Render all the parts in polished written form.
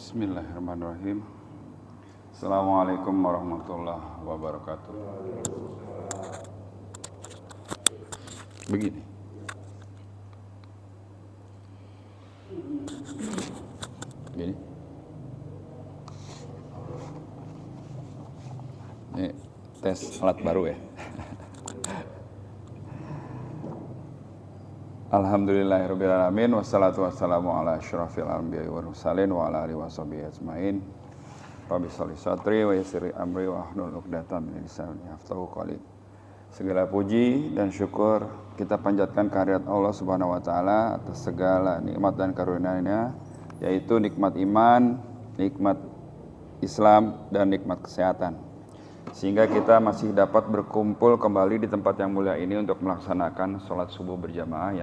Bismillahirrahmanirrahim. Assalamualaikum warahmatullahi wabarakatuh. Begini. Begini. Ini tes alat baru ya. Alhamdulillahirrabbilalamin. Wassalatu wassalamu ala asyrafil anbiya'i wal mursalin wa ala alihi washabihi ajmain. Rabbi sholli sadri wa yassir amri wa hlul 'uqdatam min lisani yafqahu qawli. Segala puji dan syukur kita panjatkan kehadirat Allah Subhanahu wa taala atas segala nikmat dan karunia-Nya, yaitu nikmat iman, nikmat Islam dan nikmat kesehatan. Sehingga kita masih dapat berkumpul kembali di tempat yang mulia ini untuk melaksanakan sholat subuh berjamaah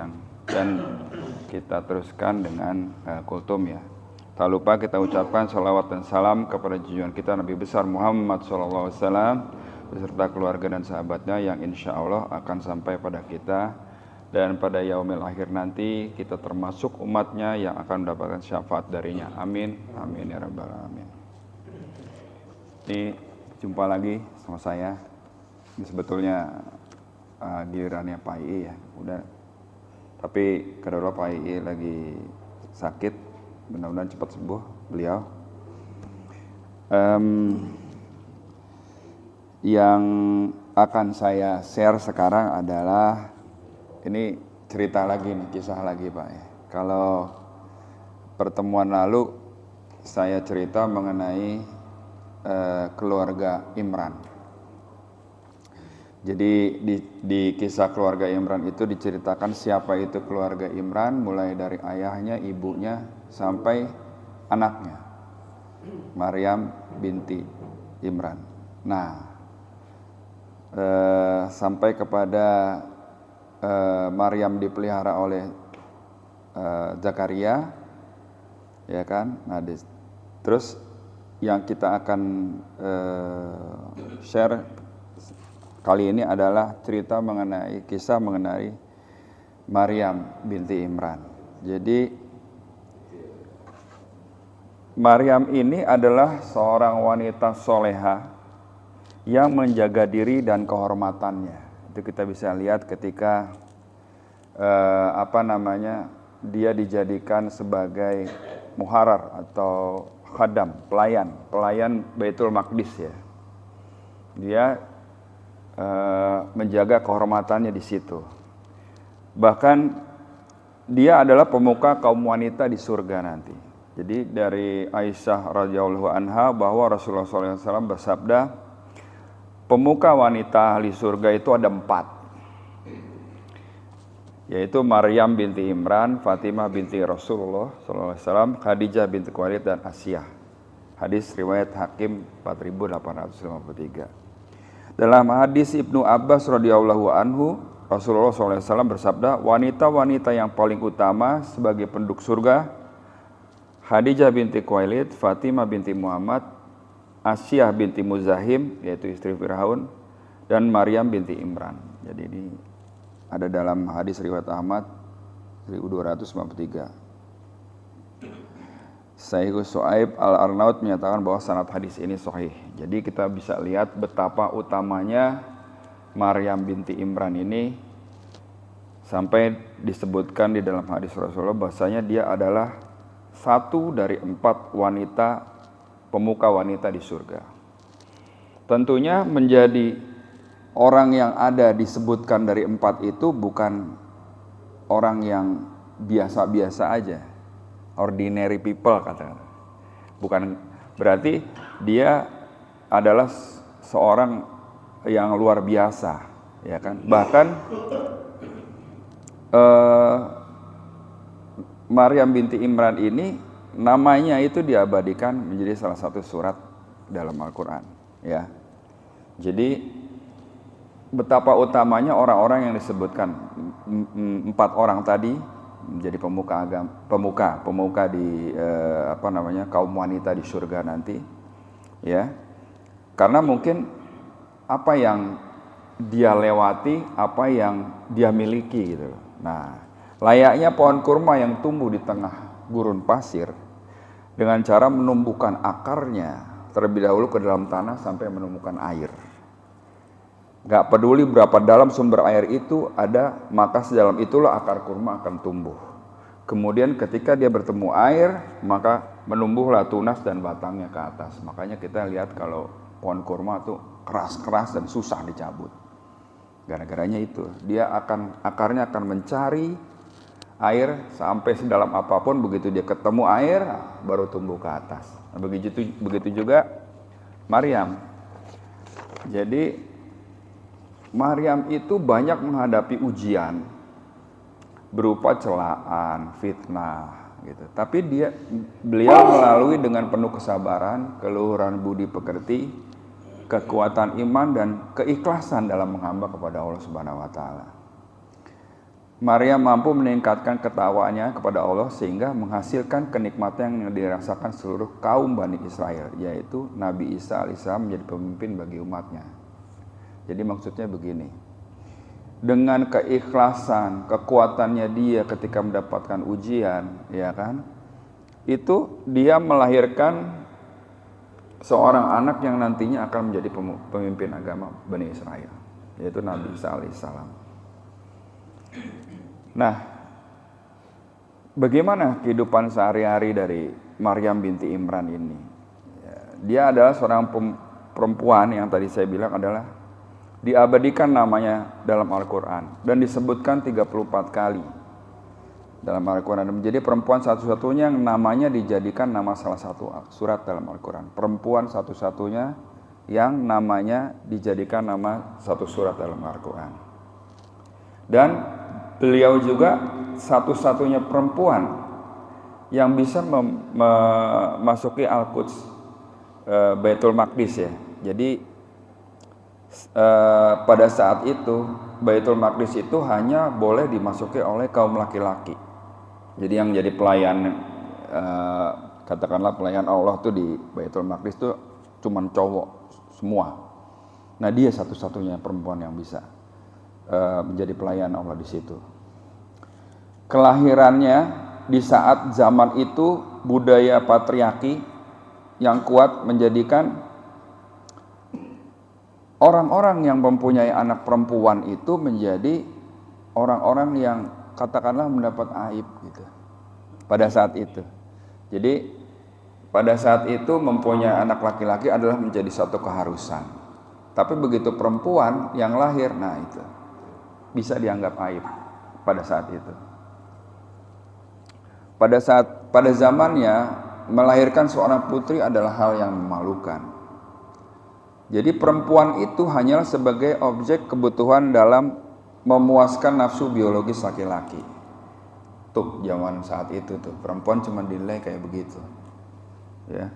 dan kita teruskan dengan kultum ya. Tak lupa kita ucapkan salawat dan salam kepada junjungan kita Nabi besar Muhammad SAW beserta keluarga dan sahabatnya yang insya Allah akan sampai pada kita, dan pada yaumil akhir nanti kita termasuk umatnya yang akan mendapatkan syafaat darinya. Amin, amin ya rabbal alamin. Ini jumpa lagi sama saya. Ini sebetulnya gilirannya Pak II ya. Udah. Tapi kadang Pak II lagi sakit. Mudah-mudahan cepat sembuh beliau. Yang akan saya share sekarang adalah ini cerita lagi nih, kisah lagi Pak ya. Kalau pertemuan lalu saya cerita mengenai keluarga Imran. Jadi di kisah keluarga Imran itu diceritakan siapa itu keluarga Imran, mulai dari ayahnya, ibunya, sampai anaknya, Maryam binti Imran. Nah, sampai kepada Maryam dipelihara oleh Zakaria, ya kan? Nah, terus yang kita akan share kali ini adalah cerita mengenai kisah mengenai Maryam binti Imran. Jadi Maryam ini adalah seorang wanita soleha yang menjaga diri dan kehormatannya. Itu kita bisa lihat ketika dia dijadikan sebagai muharar atau khadam, pelayan Baitul Maqdis ya. Dia menjaga kehormatannya di situ. Bahkan dia adalah pemuka kaum wanita di surga nanti. Jadi dari Aisyah radhiyallahu anha bahwa Rasulullah SAW bersabda, pemuka wanita ahli surga itu ada 4, yaitu Maryam binti Imran, Fatimah binti Rasulullah SAW, Khadijah binti Khuwailid, dan Asiyah. Hadis riwayat Hakim 4853. Dalam hadis Ibnu Abbas radhiyallahu anhu, Rasulullah SAW bersabda, wanita-wanita yang paling utama sebagai penduduk surga, Khadijah binti Khuwailid, Fatimah binti Muhammad, Asiyah binti Muzahim, yaitu istri Fir'aun, dan Maryam binti Imran. Jadi ini ada dalam hadis riwayat Ahmad 1293. Sahih Su'aib Al-Arnaud menyatakan bahwa sanad hadis ini sahih. Jadi kita bisa lihat betapa utamanya Maryam binti Imran ini, sampai disebutkan di dalam hadis Rasulullah bahwasanya dia adalah satu dari 4 wanita, pemuka wanita di surga. Tentunya menjadi orang yang ada disebutkan dari 4 itu bukan orang yang biasa-biasa aja, ordinary people kata. Bukan berarti dia adalah seorang yang luar biasa, ya kan? Bahkan Maryam binti Imran ini namanya itu diabadikan menjadi salah satu surat dalam Al-Quran, ya. Jadi betapa utamanya orang-orang yang disebutkan 4 orang tadi menjadi pemuka di kaum wanita di surga nanti, ya. Karena mungkin apa yang dia lewati, apa yang dia miliki gitu. Nah, layaknya pohon kurma yang tumbuh di tengah gurun pasir, dengan cara menumbuhkan akarnya terlebih dahulu ke dalam tanah sampai menemukan air. Gak peduli berapa dalam sumber air itu ada, maka sedalam itulah akar kurma akan tumbuh. Kemudian ketika dia bertemu air, maka menumbuhlah tunas dan batangnya ke atas. Makanya kita lihat kalau pohon kurma itu keras-keras dan susah dicabut. Gara-garanya itu, akarnya akan mencari air sampai sedalam apapun, begitu dia ketemu air baru tumbuh ke atas. Nah, begitu juga Maryam. Jadi Maryam itu banyak menghadapi ujian berupa celaan, fitnah gitu. Tapi beliau melalui dengan penuh kesabaran, keluhuran budi pekerti, kekuatan iman dan keikhlasan dalam menghamba kepada Allah Subhanahu wa taala. Maryam mampu meningkatkan ketawaannya kepada Allah sehingga menghasilkan kenikmatan yang dirasakan seluruh kaum Bani Israel, yaitu Nabi Isa alaihissalam menjadi pemimpin bagi umatnya. Jadi maksudnya begini, dengan keikhlasan, kekuatannya dia ketika mendapatkan ujian, ya kan, itu dia melahirkan seorang anak yang nantinya akan menjadi pemimpin agama Bani Israel, yaitu Nabi Isa alaihissalam. Nah, bagaimana kehidupan sehari-hari dari Maryam binti Imran ini? Dia adalah seorang perempuan yang tadi saya bilang adalah diabadikan namanya dalam Al-Quran dan disebutkan 34 kali dalam Al-Quran. Menjadi perempuan satu-satunya yang namanya dijadikan nama salah satu surat dalam Al-Quran. Perempuan satu-satunya yang namanya dijadikan nama satu surat dalam Al-Quran. Dan beliau juga satu-satunya perempuan yang bisa memasuki Al-Quds, Baitul Maqdis ya. Jadi pada saat itu Baitul Maqdis itu hanya boleh dimasuki oleh kaum laki-laki. Jadi yang jadi pelayan, katakanlah pelayan Allah tuh di Baitul Maqdis tuh cuman cowok semua. Nah dia satu-satunya perempuan yang bisa menjadi pelayan Allah di situ. Kelahirannya di saat zaman itu budaya patriarki yang kuat menjadikan orang-orang yang mempunyai anak perempuan itu menjadi orang-orang yang katakanlah mendapat aib gitu pada saat itu. Jadi pada saat itu mempunyai anak laki-laki adalah menjadi satu keharusan. Tapi begitu perempuan yang lahir, nah itu bisa dianggap aib pada saat itu. Pada zamannya melahirkan seorang putri adalah hal yang memalukan. Jadi perempuan itu hanyalah sebagai objek kebutuhan dalam memuaskan nafsu biologis laki-laki. Tuh zaman saat itu tuh perempuan cuma dinilai kayak begitu. Ya.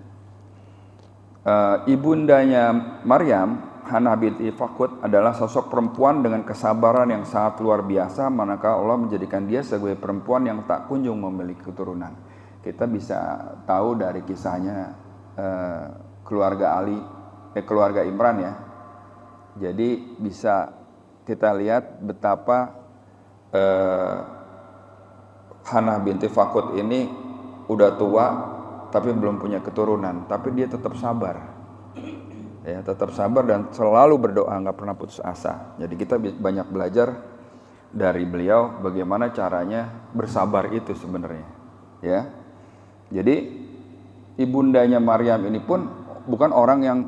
Ibundanya Maryam, Hannah binti Fakhud adalah sosok perempuan dengan kesabaran yang sangat luar biasa, manakala Allah menjadikan dia sebagai perempuan yang tak kunjung memiliki keturunan. Kita bisa tahu dari kisahnya keluarga Imran ya. Jadi bisa kita lihat betapa Hannah binti Fakhud ini udah tua tapi belum punya keturunan, tapi dia tetap sabar. Ya, tetap sabar dan selalu berdoa, nggak pernah putus asa. Jadi kita banyak belajar dari beliau bagaimana caranya bersabar itu sebenarnya. Ya. Jadi ibundanya Maryam ini pun bukan orang yang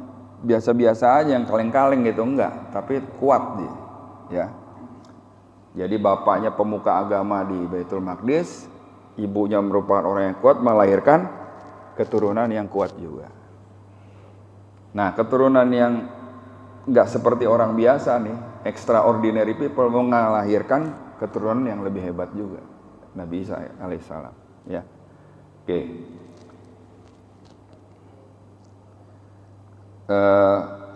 biasa-biasa aja, yang kaleng-kaleng gitu, enggak, tapi kuat dia. Ya. Jadi bapaknya pemuka agama di Baitul Maqdis, ibunya merupakan orang yang kuat, melahirkan keturunan yang kuat juga. Nah, keturunan yang enggak seperti orang biasa nih, extraordinary people, mau melahirkan keturunan yang lebih hebat juga, Nabi Isa alaihissalam. Ya. Oke.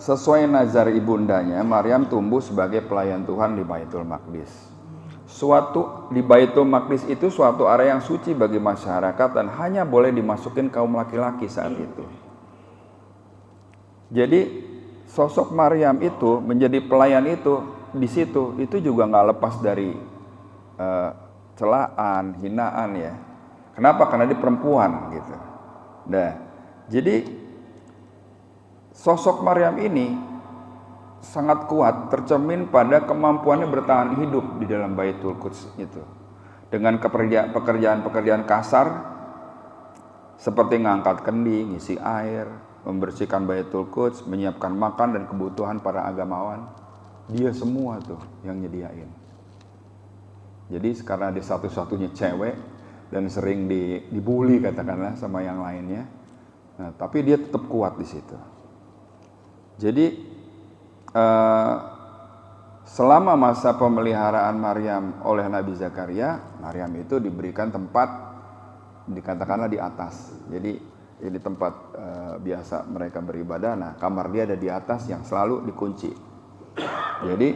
Sesuai nazar ibundanya, Maryam tumbuh sebagai pelayan Tuhan di Baitul Maqdis. Di Baitul Maqdis itu suatu area yang suci bagi masyarakat dan hanya boleh dimasukin kaum laki-laki saat itu. Jadi sosok Maryam itu menjadi pelayan itu di situ itu juga nggak lepas dari celaan, hinaan ya. Kenapa? Karena dia perempuan gitu. Nah, jadi sosok Maryam ini sangat kuat tercermin pada kemampuannya bertahan hidup di dalam Baitul Quds itu. Dengan pekerjaan-pekerjaan kasar seperti ngangkat kendi, ngisi air, membersihkan Baitul Quds, menyiapkan makan dan kebutuhan para agamawan. Dia semua tuh yang nyediain. Jadi karena dia satu-satunya cewek dan sering dibully katakanlah sama yang lainnya. Nah, tapi dia tetap kuat di situ. Jadi selama masa pemeliharaan Maryam oleh Nabi Zakaria, Maryam itu diberikan tempat dikatakanlah di atas. Jadi ini tempat biasa mereka beribadah. Nah, kamar dia ada di atas yang selalu dikunci. Jadi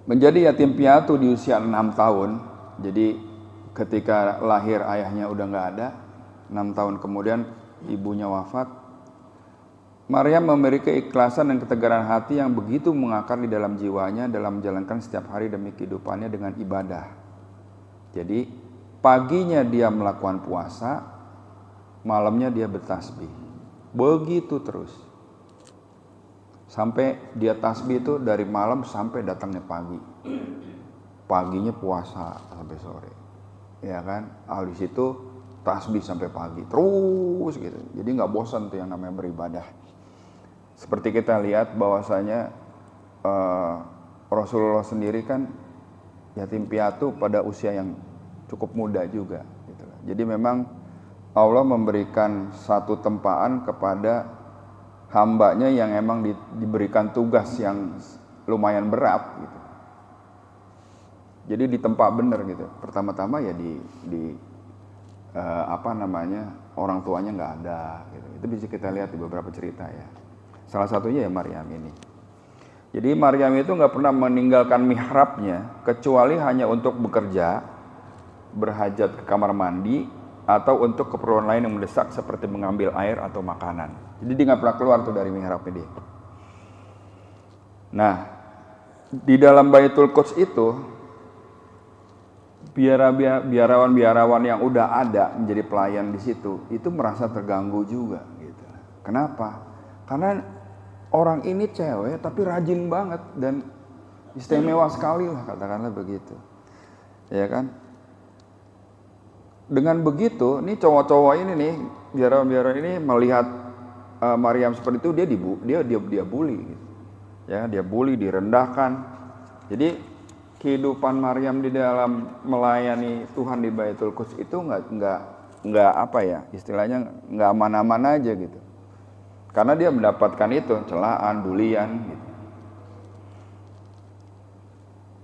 menjadi yatim piatu di usia 6 tahun. Jadi ketika lahir ayahnya udah nggak ada, 6 tahun kemudian ibunya wafat. Maryam memiliki keikhlasan dan ketegaran hati yang begitu mengakar di dalam jiwanya dalam menjalankan setiap hari demi kehidupannya dengan ibadah. Jadi paginya dia melakukan puasa, malamnya dia bertasbih. Begitu terus. Sampai dia tasbih itu dari malam sampai datangnya pagi. Paginya puasa sampai sore. Ya kan? Habis itu tasbih sampai pagi. Terus gitu. Jadi nggak bosan tuh yang namanya beribadah. Seperti kita lihat bahwasanya Rasulullah sendiri kan yatim piatu pada usia yang cukup muda juga. Gitu. Jadi memang Allah memberikan satu tempaan kepada hambanya yang emang diberikan tugas yang lumayan berat. Gitu. Jadi ditempa bener gitu. Pertama-tama ya orang tuanya nggak ada. Gitu. Itu bisa kita lihat di beberapa cerita ya. Salah satunya ya Maryam ini. Jadi Maryam itu nggak pernah meninggalkan mihrabnya kecuali hanya untuk bekerja, berhajat ke kamar mandi, atau untuk keperluan lain yang mendesak seperti mengambil air atau makanan. Jadi dia nggak pernah keluar tuh dari mihrabnya dia. Nah, di dalam Baitul Quds itu biarawan-biarawan yang udah ada menjadi pelayan di situ itu merasa terganggu juga. Gitu. Kenapa? Karena orang ini cewek tapi rajin banget dan istimewa sekali lah katakanlah begitu. Ya kan? Dengan begitu, nih cowok-cowok ini nih, biarawan-biarawan ini melihat Maryam seperti itu dia bully gitu. Ya, dia bully, direndahkan. Jadi kehidupan Maryam di dalam melayani Tuhan di Baitul Quds itu enggak apa ya, istilahnya enggak aman-aman aja gitu. Karena dia mendapatkan itu, celaan, bulian gitu.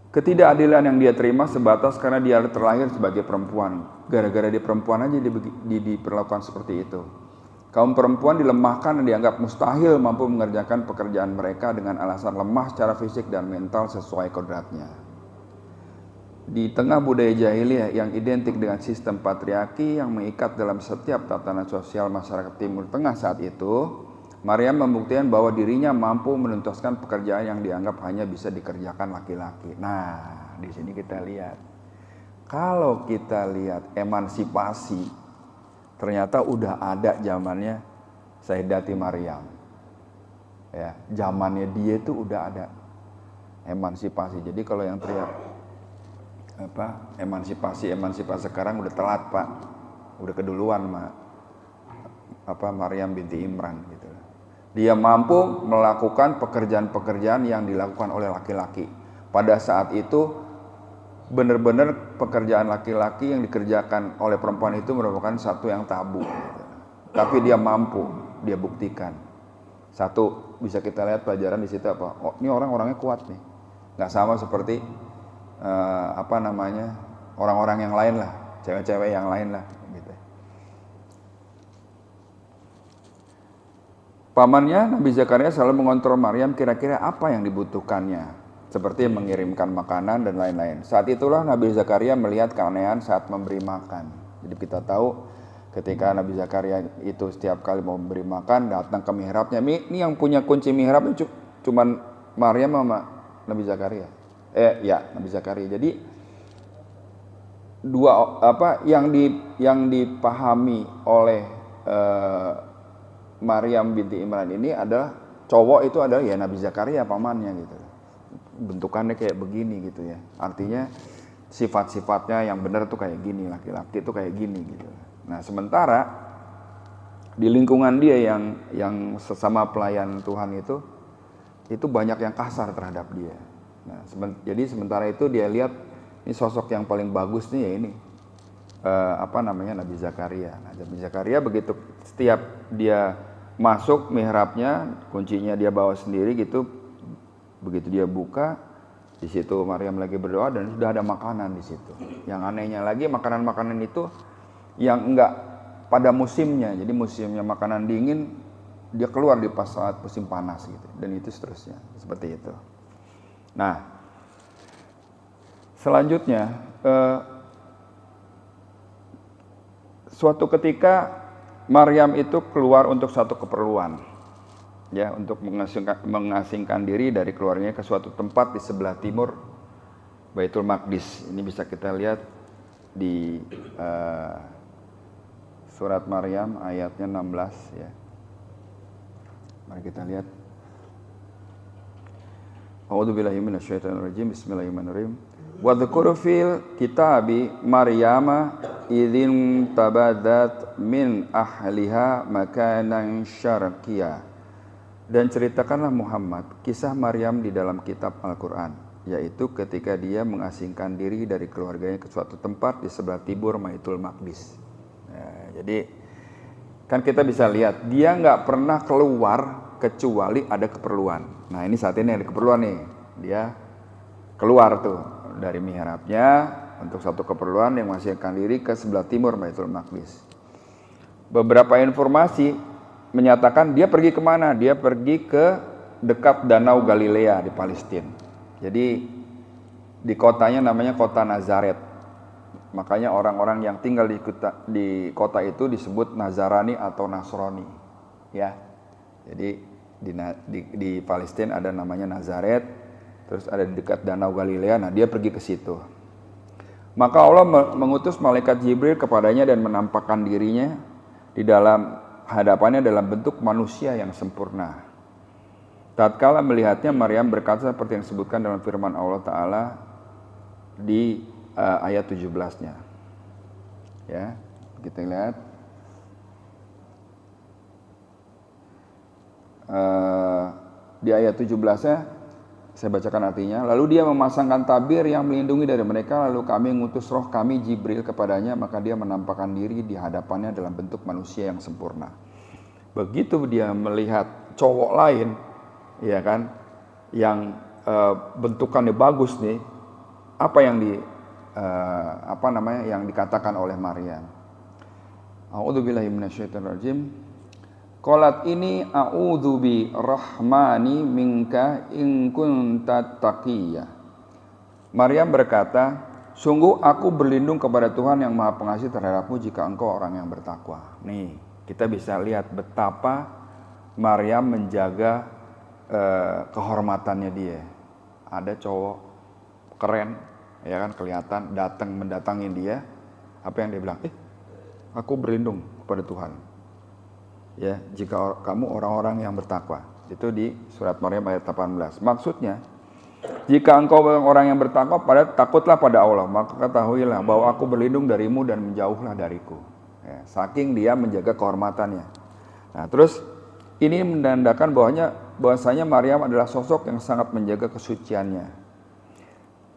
Ketidakadilan yang dia terima sebatas karena dia terlahir sebagai perempuan. Gara-gara dia perempuan aja diperlakukan seperti itu. Kaum perempuan dilemahkan dan dianggap mustahil mampu mengerjakan pekerjaan mereka dengan alasan lemah secara fisik dan mental sesuai kodratnya. Di tengah budaya jahiliyah yang identik dengan sistem patriarki yang mengikat dalam setiap tatanan sosial masyarakat Timur Tengah saat itu, Maryam membuktikan bahwa dirinya mampu menuntaskan pekerjaan yang dianggap hanya bisa dikerjakan laki-laki. Nah, di sini kita lihat. Kalau kita lihat emansipasi, ternyata udah ada zamannya Sayyidati Maryam. Ya, zamannya dia itu udah ada emansipasi. Jadi kalau yang teriak emansipasi sekarang udah telat, Pak. Udah keduluan, Maryam binti Imran gitu. Dia mampu melakukan pekerjaan-pekerjaan yang dilakukan oleh laki-laki. Pada saat itu benar-benar pekerjaan laki-laki yang dikerjakan oleh perempuan itu merupakan satu yang tabu. Gitu. Tapi dia mampu, dia buktikan. Satu, bisa kita lihat pelajaran di situ apa? Oh, ini orang-orangnya kuat nih. Nggak sama seperti orang-orang yang lain lah, cewek-cewek yang lain lah. Gitu. Pamannya Nabi Zakaria selalu mengontrol Maryam kira-kira apa yang dibutuhkannya, seperti mengirimkan makanan dan lain-lain. Saat itulah Nabi Zakaria melihat keanehan saat memberi makan. Jadi kita tahu ketika Nabi Zakaria itu setiap kali mau memberi makan datang ke mihrabnya. Ini yang punya kunci mihrabnya cuman Maryam sama Nabi Zakaria. Nabi Zakaria. Jadi yang dipahami oleh Maryam binti Imran ini adalah cowok itu adalah ya Nabi Zakaria pamannya gitu. Bentukannya kayak begini gitu ya. Artinya sifat-sifatnya yang benar tuh kayak gini, laki-laki tuh kayak gini gitu. Nah, sementara di lingkungan dia yang sesama pelayan Tuhan itu banyak yang kasar terhadap dia. Nah, jadi sementara itu dia lihat ini sosok yang paling bagus nih ya ini Nabi Zakaria. Nah, Nabi Zakaria begitu setiap dia masuk mihrabnya, kuncinya dia bawa sendiri gitu. Begitu dia buka, di situ Maryam lagi berdoa dan sudah ada makanan di situ. Yang anehnya lagi makanan-makanan itu yang enggak pada musimnya. Jadi musimnya makanan dingin dia keluar di pas saat musim panas gitu. Dan itu seterusnya seperti itu. Nah, selanjutnya suatu ketika Maryam itu keluar untuk satu keperluan, ya, untuk mengasingkan diri dari keluarganya ke suatu tempat di sebelah timur Baitul Maqdis. Ini bisa kita lihat di surat Maryam ayatnya 16 ya. Mari kita lihat. A'udzubillahi minasyaitonirrajim. Bismillahirrahmanirrahim. Wa dzkur fil kitabi Maryama idzin tabadat min ahliha makanan syarqiyya. Dan ceritakanlah Muhammad kisah Maryam di dalam kitab Al-Quran, yaitu ketika dia mengasingkan diri dari keluarganya ke suatu tempat di sebelah timur Baitul Maqdis. Nah, jadi kan kita bisa lihat dia nggak pernah keluar kecuali ada keperluan. Nah, ini saat ini ada keperluan nih, dia keluar tuh dari mihrabnya untuk satu keperluan yang mengasingkan diri ke sebelah timur Baitul Maqdis. Beberapa informasi menyatakan dia pergi kemana? Dia pergi ke dekat Danau Galilea di Palestina. Jadi di kotanya namanya kota Nazaret. Makanya orang-orang yang tinggal di kota itu disebut Nazarani atau Nasrani. Ya, jadi di Palestina ada namanya Nazaret, terus ada di dekat Danau Galilea. Nah, dia pergi ke situ. Maka Allah mengutus malaikat Jibril kepadanya dan menampakkan dirinya di dalam hadapannya dalam bentuk manusia yang sempurna. Tatkala melihatnya, Maryam berkata seperti yang disebutkan dalam firman Allah Ta'ala di ayat 17-nya. Ya, kita lihat. Di ayat 17-nya, saya bacakan artinya. Lalu dia memasangkan tabir yang melindungi dari mereka, lalu kami mengutus roh kami Jibril kepadanya, maka dia menampakkan diri di hadapannya dalam bentuk manusia yang sempurna. Begitu dia melihat cowok lain, ya kan, yang bentukannya bagus nih, apa yang yang dikatakan oleh Maryam. A'udzubillahi minasyaitonirrajim. Qalat ini a'udzu bi rahmani minka in kunta taqiyya. Maryam berkata, sungguh aku berlindung kepada Tuhan yang Maha Pengasih terhadapmu jika engkau orang yang bertakwa. Nih, kita bisa lihat betapa Maryam menjaga kehormatannya dia. Ada cowok keren, ya kan, kelihatan mendatangin dia. Apa yang dia bilang? Aku berlindung kepada Tuhan. Ya, jika kamu orang-orang yang bertakwa. Itu di surat Maryam ayat 18. Maksudnya, jika engkau orang yang bertakwa, takutlah pada Allah, maka ketahuilah bahwa aku berlindung darimu dan menjauhlah dariku. Ya, saking dia menjaga kehormatannya. Nah, terus ini menandakan bahwasanya Maryam adalah sosok yang sangat menjaga kesuciannya.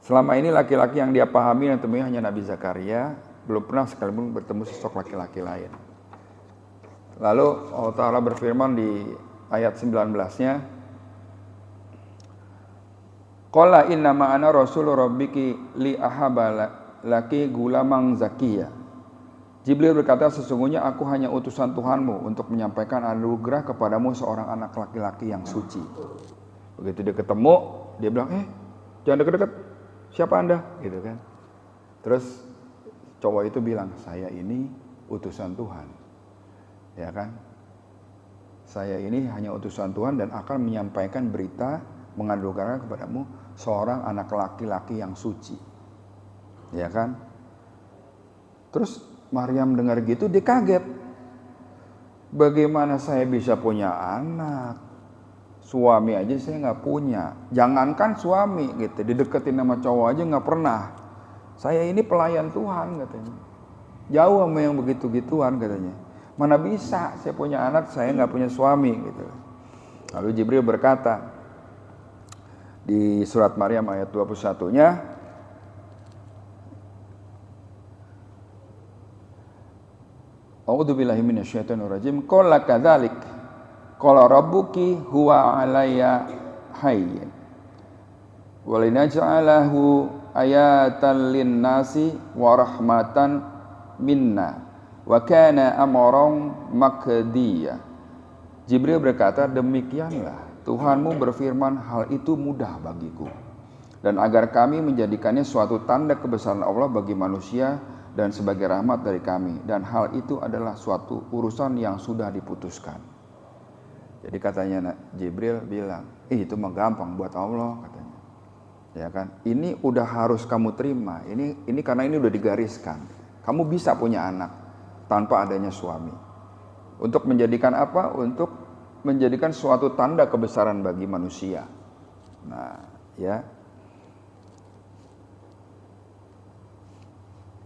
Selama ini laki-laki yang dia pahami yang temui hanya Nabi Zakaria, belum pernah sekalipun bertemu sosok laki-laki lain. Lalu Allah Ta'ala berfirman di ayat 19-nya, Qala innama ana rasulur rabbiki li ahaba laki gulamang zakiyya. Jibril berkata, sesungguhnya aku hanya utusan Tuhanmu untuk menyampaikan anugerah kepadamu seorang anak laki-laki yang suci. Begitu dia ketemu, dia bilang, jangan dekat-dekat, siapa Anda? Gitu kan. Terus cowok itu bilang, saya ini utusan Tuhan. Ya kan, saya ini hanya utusan Tuhan dan akan menyampaikan berita menganugerahkan kepadamu seorang anak laki-laki yang suci. Ya kan, Terus Maryam dengar gitu, dia kaget. Bagaimana saya bisa punya anak? Suami aja saya nggak punya. Jangankan suami gitu, dideketin sama cowok aja nggak pernah. Saya ini pelayan Tuhan katanya. Jauh sama yang begitu-gituan katanya. Mana bisa saya punya anak, saya nggak punya suami gitu. Lalu Jibril berkata di surat Maryam ayat 21-nya, A'udzubillahi minasyaitonirrajim. Qala kadzalik qala rabbuki huwa alayya hayyin wa linaj'alahu ayatan lin-nasi wa rahmatan minna wa kana amran maqdiya. Jibril berkata, demikianlah Tuhanmu berfirman, hal itu mudah bagiku, dan agar kami menjadikannya suatu tanda kebesaran Allah bagi manusia dan sebagai rahmat dari kami, dan hal itu adalah suatu urusan yang sudah diputuskan. Jadi katanya Jibril bilang, itu mah gampang buat Allah katanya. Ya kan? Ini udah harus kamu terima. Ini karena ini udah digariskan. Kamu bisa punya anak tanpa adanya suami. Untuk menjadikan apa? Untuk menjadikan suatu tanda kebesaran bagi manusia. Nah, ya.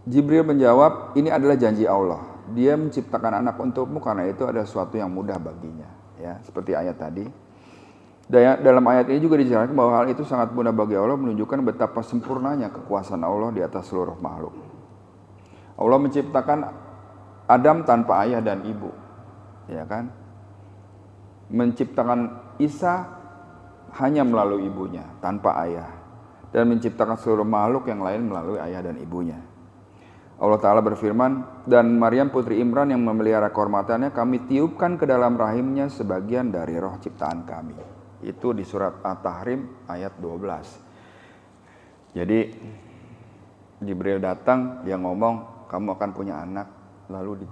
Jibril menjawab, ini adalah janji Allah. Dia menciptakan anak untukmu karena itu adalah sesuatu yang mudah baginya. Ya, seperti ayat tadi. Dalam ayat ini juga dijelaskan bahwa hal itu sangat mudah bagi Allah, menunjukkan betapa sempurnanya kekuasaan Allah di atas seluruh makhluk. Allah menciptakan Adam tanpa ayah dan ibu, ya kan? Menciptakan Isa hanya melalui ibunya, tanpa ayah, dan menciptakan seluruh makhluk yang lain melalui ayah dan ibunya. Allah Ta'ala berfirman, dan Maryam putri Imran yang memelihara kehormatannya, kami tiupkan ke dalam rahimnya sebagian dari roh ciptaan kami. Itu di surat At-Tahrim ayat 12. Jadi Jibril datang, dia ngomong, kamu akan punya anak, lalu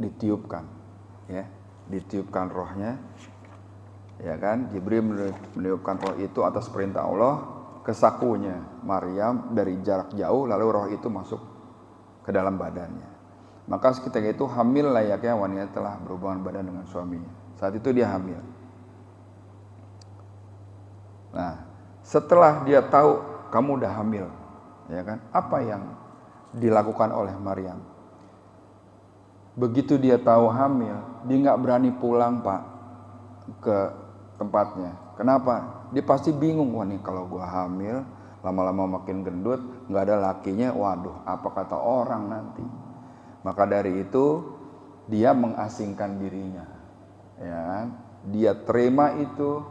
ditiupkan, ya, ditiupkan rohnya, ya kan? Jibril meniupkan roh itu atas perintah Allah ke sakunya Maryam dari jarak jauh, lalu roh itu masuk ke dalam badannya. Maka ketika itu hamil layaknya wanita telah berhubungan badan dengan suaminya. Saat itu dia hamil. Nah, setelah dia tahu kamu udah hamil, ya kan? Apa yang dilakukan oleh Maryam? Begitu dia tahu hamil, dia nggak berani pulang Pak ke tempatnya. Kenapa? Dia pasti bingung, wah nih kalau gua hamil, lama-lama makin gendut, nggak ada lakinya, waduh apa kata orang nanti. Maka dari itu dia mengasingkan dirinya, ya kan? Dia terima itu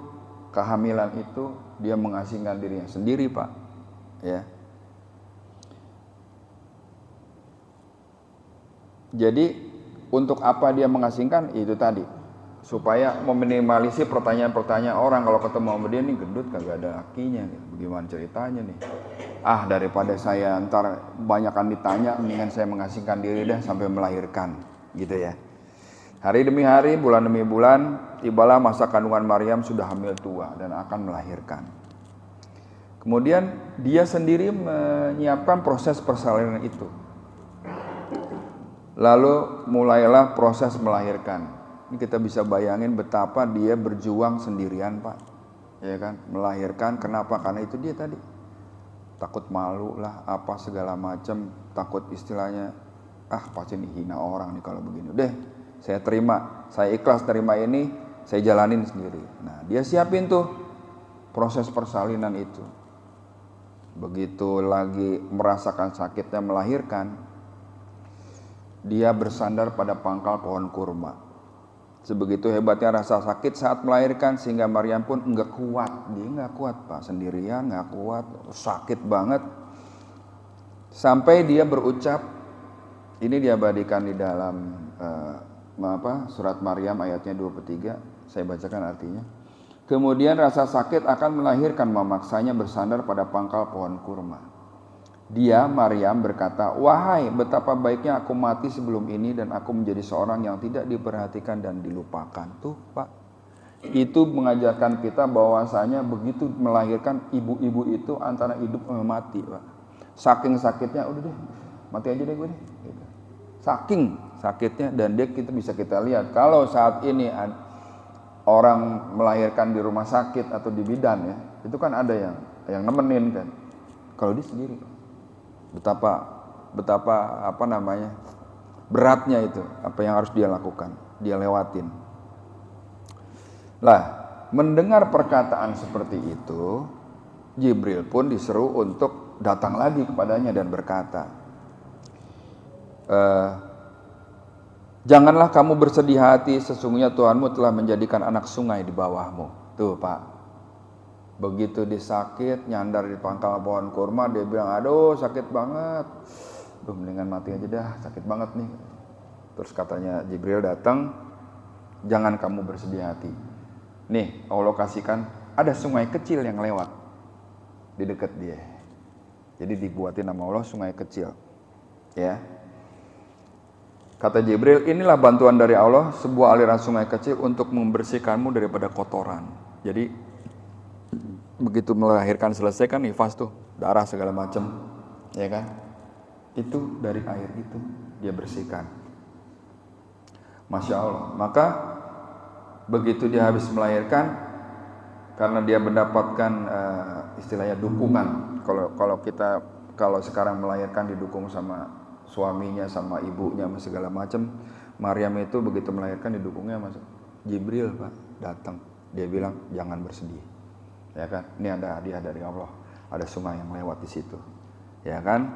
kehamilan itu, dia mengasingkan dirinya sendiri Pak, ya. Jadi untuk apa dia mengasingkan? Itu tadi, supaya meminimalisir pertanyaan-pertanyaan orang kalau ketemu sama dia nih gendut kagak ada lakinya, bagaimana ceritanya nih? Daripada saya ntar banyakan ditanya, mendingan saya mengasingkan diri dah sampai melahirkan, gitu ya. Hari demi hari, bulan demi bulan, tibalah masa kandungan Maryam sudah hamil tua dan akan melahirkan. Kemudian dia sendiri menyiapkan proses persalinan itu. Lalu mulailah proses melahirkan. Ini kita bisa bayangin betapa dia berjuang sendirian Pak, ya kan? Melahirkan, kenapa? Karena itu dia tadi takut malu lah, apa segala macam, takut istilahnya, pasti dihina orang nih kalau begini. Deh, saya terima, saya ikhlas terima ini, saya jalanin sendiri. Nah, dia siapin tuh proses persalinan itu. Begitu lagi merasakan sakitnya melahirkan, dia bersandar pada pangkal pohon kurma. Sebegitu hebatnya rasa sakit saat melahirkan sehingga Maryam pun enggak kuat. Dia enggak kuat Pak, sendirian enggak kuat, sakit banget. Sampai dia berucap, ini diabadikan di dalam surat Maryam ayatnya 23, saya bacakan artinya. Kemudian rasa sakit akan melahirkan memaksanya bersandar pada pangkal pohon kurma. Dia, Maryam, berkata, wahai betapa baiknya aku mati sebelum ini dan aku menjadi seorang yang tidak diperhatikan dan dilupakan. Tuh Pak, itu mengajarkan kita bahwasanya begitu melahirkan, ibu-ibu itu antara hidup sama mati Pak. Saking sakitnya, udah deh, mati aja deh gue deh. saking sakitnya. Dan kita bisa lihat kalau saat ini orang melahirkan di rumah sakit atau di bidan ya, itu kan ada yang nemenin kan. Kalau dia sendiri, betapa beratnya itu, apa yang harus dia lakukan, dia lewatin. Lah, mendengar perkataan seperti itu, Jibril pun diseru untuk datang lagi kepadanya dan berkata, janganlah kamu bersedih hati, sesungguhnya Tuhanmu telah menjadikan anak sungai di bawahmu. Tuh Pak, begitu disakit, nyandar di pangkal pohon kurma, dia bilang, aduh sakit banget, mendingan mati aja dah, sakit banget nih. Terus katanya Jibril datang, jangan kamu bersedih hati. Nih Allah kasihkan, ada sungai kecil yang lewat di dekat dia. Jadi dibuatin nama Allah sungai kecil. Ya. Kata Jibril, inilah bantuan dari Allah, sebuah aliran sungai kecil untuk membersihkanmu daripada kotoran. Jadi begitu melahirkan selesai kan nifas tuh, darah segala macam, ya kan? Itu dari air itu dia bersihkan. Masya Allah. Maka begitu dia habis melahirkan, karena dia mendapatkan istilahnya dukungan. Kalau sekarang melahirkan didukung sama suaminya, sama ibunya, sama segala macam. Maryam itu begitu melahirkan didukungnya sama Jibril, Pak, datang. Dia bilang jangan bersedih, ya kan? Ini ada hadiah dari Allah, ada sungai yang lewat di situ, ya kan?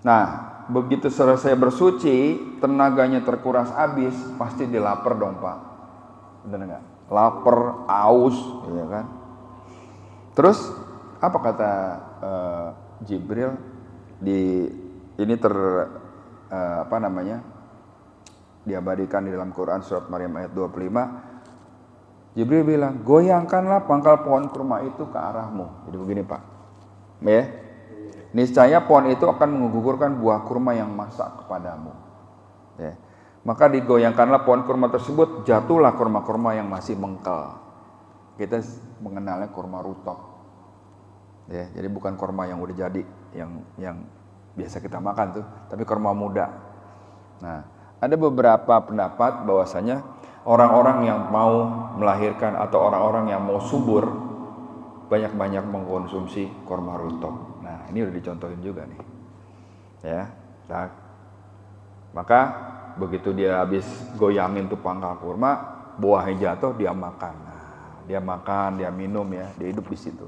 Nah, begitu selesai bersuci, tenaganya terkuras habis, pasti dia lapar dong, Pak. Benar nggak? Lapar, aus, ya kan? Terus apa kata Jibril diabadikan di dalam Quran surat Maryam ayat 25. Jibril bilang, goyangkanlah pangkal pohon kurma itu ke arahmu. Jadi begini Pak, ya, niscaya pohon itu akan menggugurkan buah kurma yang masak kepadamu. Ya. Maka digoyangkanlah pohon kurma tersebut, jatuhlah kurma-kurma yang masih mengkal. Kita mengenalnya kurma rutok. Ya, jadi bukan kurma yang udah jadi, yang biasa kita makan tuh, tapi kurma muda. Nah, ada beberapa pendapat bahwasanya orang-orang yang mau melahirkan atau orang-orang yang mau subur banyak-banyak mengkonsumsi kurma rutok. Nah, ini udah dicontohin juga nih. Ya. Nah, maka begitu dia habis goyangin tuh pangkal kurma, buahnya jatuh, dia makan. Nah, dia makan, dia minum ya, dia hidup di situ.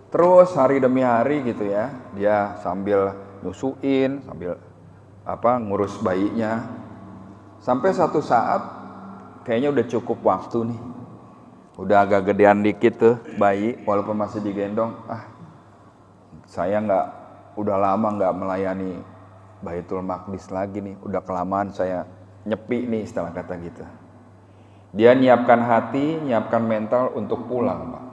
Terus hari demi hari gitu ya, dia sambil nyusuin, sambil ngurus bayinya. Sampai satu saat kayaknya udah cukup waktu nih. Udah agak gedean dikit tuh bayi, walaupun masih digendong. Saya udah lama nggak melayani Baitul Maqdis lagi nih. Udah kelamaan saya nyepi nih, istilah kata gitu. Dia nyiapkan hati, nyiapkan mental untuk pulang, Pak,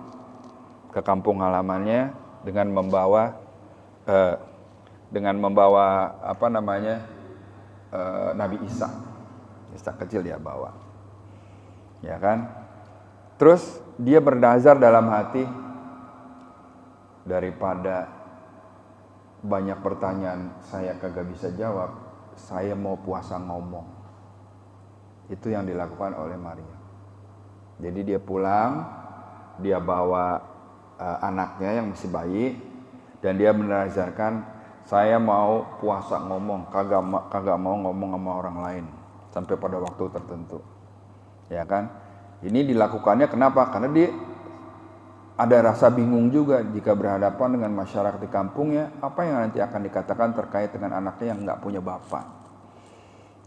ke kampung halamannya dengan membawa Nabi Isa kecil dia bawa, ya kan? Terus dia bernazar dalam hati, daripada banyak pertanyaan saya kagak bisa jawab, saya mau puasa ngomong. Itu yang dilakukan oleh Maria. Jadi dia pulang, dia bawa anaknya yang masih bayi, dan dia menazarkan, saya mau puasa ngomong, kagak mau ngomong sama orang lain sampai pada waktu tertentu, ya kan? Ini dilakukannya kenapa? Karena dia ada rasa bingung juga jika berhadapan dengan masyarakat di kampungnya, apa yang nanti akan dikatakan terkait dengan anaknya yang nggak punya bapak.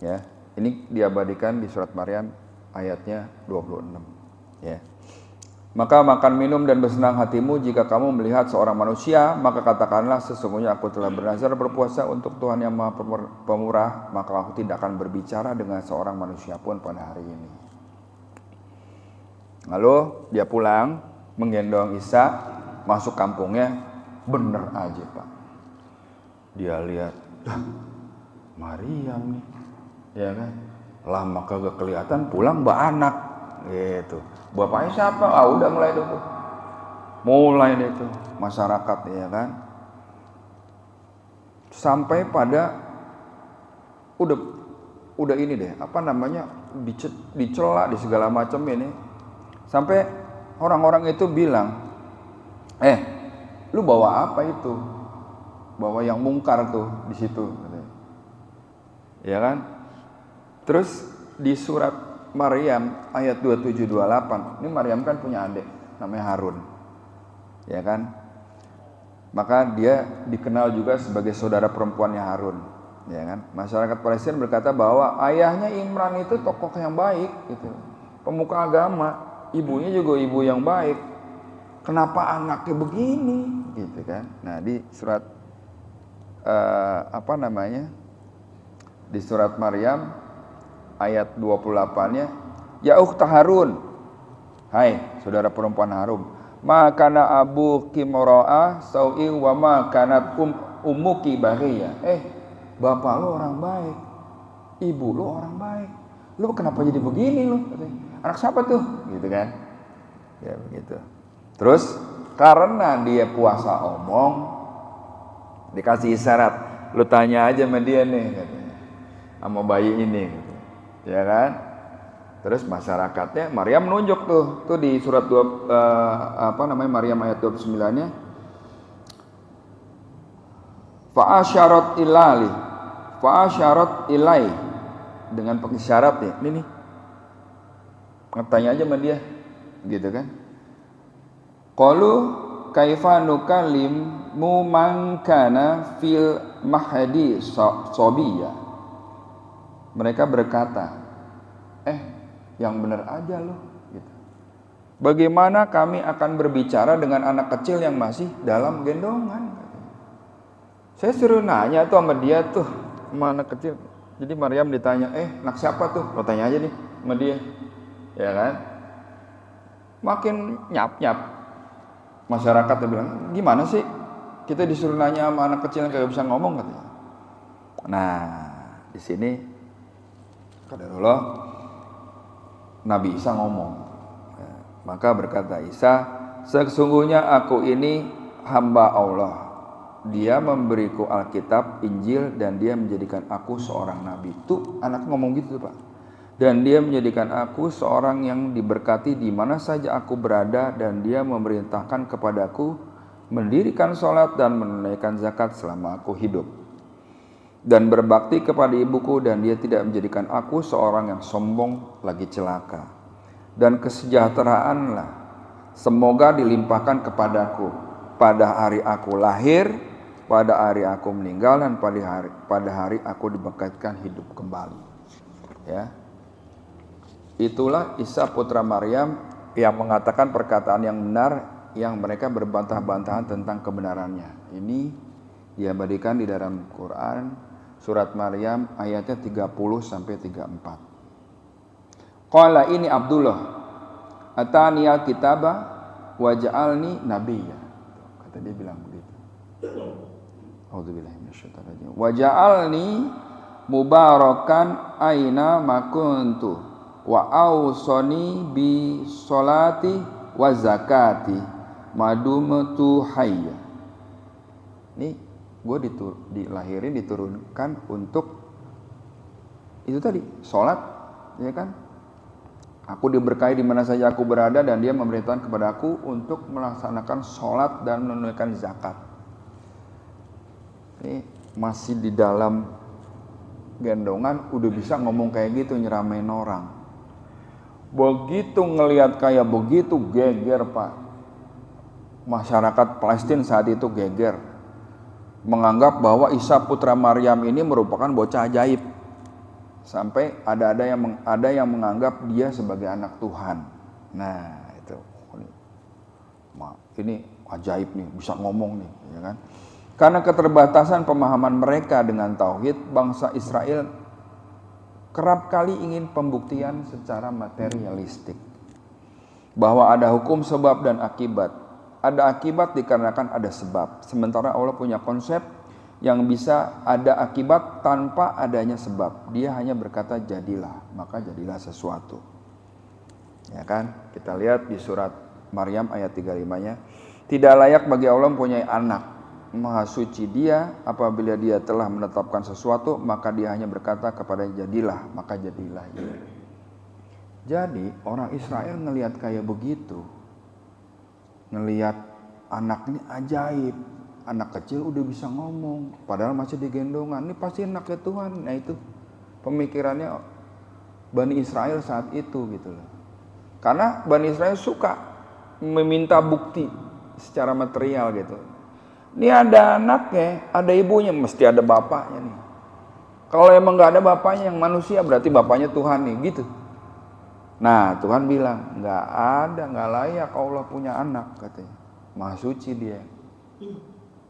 Ya, ini diabadikan di surat Maryam ayatnya 26. Ya. Maka makan minum dan bersenang hatimu jika kamu melihat seorang manusia, maka katakanlah sesungguhnya aku telah bernazar berpuasa untuk Tuhan yang Maha Pemurah, maka aku tidak akan berbicara dengan seorang manusia pun pada hari ini. Lalu dia pulang, menggendong Isa, masuk kampungnya, bener aja Pak. Dia lihat, Maryam nih, ya kan? Lama kagak kelihatan, pulang bawa anak, gitu. Bapaknya siapa? Udah mulai tuh. Mulai deh tuh masyarakat, ya kan? Sampai pada udah ini deh, apa namanya, dicela di segala macam ini, sampai orang-orang itu bilang, lu bawa apa itu? Bawa yang mungkar tuh di situ, ya kan? Terus di surat Maryam ayat 27-28, ini Maryam kan punya adik namanya Harun, ya kan? Maka dia dikenal juga sebagai saudara perempuannya Harun, ya kan? Masyarakat Palestina berkata bahwa ayahnya Imran itu tokoh yang baik, gitu, pemuka agama, ibunya juga ibu yang baik. Kenapa anaknya begini, gitu kan? Nah di surat di surat Maryam ayat 28-nya, ya ukhta Harun, hai saudara perempuan Harun, ma kana abuki mura'a sau'i wa ma kanat ummuki baghiya. Bapak lu orang baik, ibu lu orang baik, lu kenapa jadi begini lu? Anak siapa tuh? Gitu kan? Ya begitu. Terus karena dia puasa omong, dikasih isyarat, lu tanya aja sama dia nih, katanya, sama bayi ini, gitu. Ya kan? Terus masyarakatnya, Maryam menunjuk tuh di surat Maryam ayat 29-nya, fa'asyarat ilai, dengan pakai syarat ya, ini nih, tanya aja sama dia, gitu kan? Qalu kaifa nukallimu man kana fil mahdi sabiyya. Mereka berkata, yang benar aja loh, gitu. Bagaimana kami akan berbicara dengan anak kecil yang masih dalam gendongan? Saya suruh nanya tuh sama dia tuh, sama anak kecil. Jadi Maryam ditanya, anak siapa tuh? Lo tanya aja nih sama dia, ya kan? Makin nyap-nyap. Masyarakat bilang, gimana sih kita disuruh nanya sama anak kecil yang kagak bisa ngomong, katanya. Nah, di sini qadarullah Nabi Isa ngomong. Maka berkata Isa, sesungguhnya aku ini hamba Allah. Dia memberiku Alkitab, Injil, dan dia menjadikan aku seorang nabi. Tuh anak ngomong gitu tuh, Pak. Dan dia menjadikan aku seorang yang diberkati di mana saja aku berada, dan dia memerintahkan kepadaku mendirikan sholat dan menunaikan zakat selama aku hidup, dan berbakti kepada ibuku, dan dia tidak menjadikan aku seorang yang sombong lagi celaka. Dan kesejahteraanlah semoga dilimpahkan kepadaku pada hari aku lahir, pada hari aku meninggal, dan pada hari aku dibangkitkan hidup kembali. Ya. Itulah Isa putra Maryam yang mengatakan perkataan yang benar, yang mereka berbantah-bantahan tentang kebenarannya. Ini diabadikan di dalam Quran surat Maryam ayatnya 30 sampai 34. Qala ini Abdullah ataniyal kitaba wa ja'alni nabiyya. Kata dia bilang begitu. A'udzubillahi minasyaitonir rajim. Wa ja'alni mubarakan aina ma kuntu wa ausoni bi sholati wa zakati madumtu hayya. Nih, gue dilahirin, diturunkan untuk itu tadi, sholat, ya kan? Aku diberkahi di mana saja aku berada, dan dia memerintahkan kepada aku untuk melaksanakan sholat dan menunaikan zakat. Ini masih di dalam gendongan udah bisa ngomong kayak gitu, nyeramain orang. Begitu ngelihat kayak begitu, geger, Pak. Masyarakat Palestina saat itu geger, menganggap bahwa Isa putra Maryam ini merupakan bocah ajaib. Sampai ada yang menganggap dia sebagai anak Tuhan. Nah, itu. Ini ajaib nih, bisa ngomong nih, ya kan? Karena keterbatasan pemahaman mereka dengan tauhid, bangsa Israel kerap kali ingin pembuktian secara materialistik bahwa ada hukum sebab dan akibat. Ada akibat dikarenakan ada sebab. Sementara Allah punya konsep yang bisa ada akibat tanpa adanya sebab. Dia hanya berkata jadilah, maka jadilah sesuatu. Ya kan? Kita lihat di surat Maryam ayat 35-nya. Tidak layak bagi Allah mempunyai anak. Maha suci Dia, apabila Dia telah menetapkan sesuatu, maka Dia hanya berkata kepada jadilah, maka jadilah ia. Jadi orang Israel ngelihat kayak begitu, ngelihat anak ini ajaib, anak kecil udah bisa ngomong, padahal masih digendongan, ini pasti anaknya Tuhan. Nah itu pemikirannya Bani Israel saat itu gitu loh. Karena Bani Israel suka meminta bukti secara material gitu. Ini ada anaknya, ada ibunya, mesti ada bapaknya nih. Kalau emang nggak ada bapaknya yang manusia, berarti bapaknya Tuhan nih, gitu. Nah Tuhan bilang nggak ada, nggak layak Allah punya anak katanya. Maha suci Dia,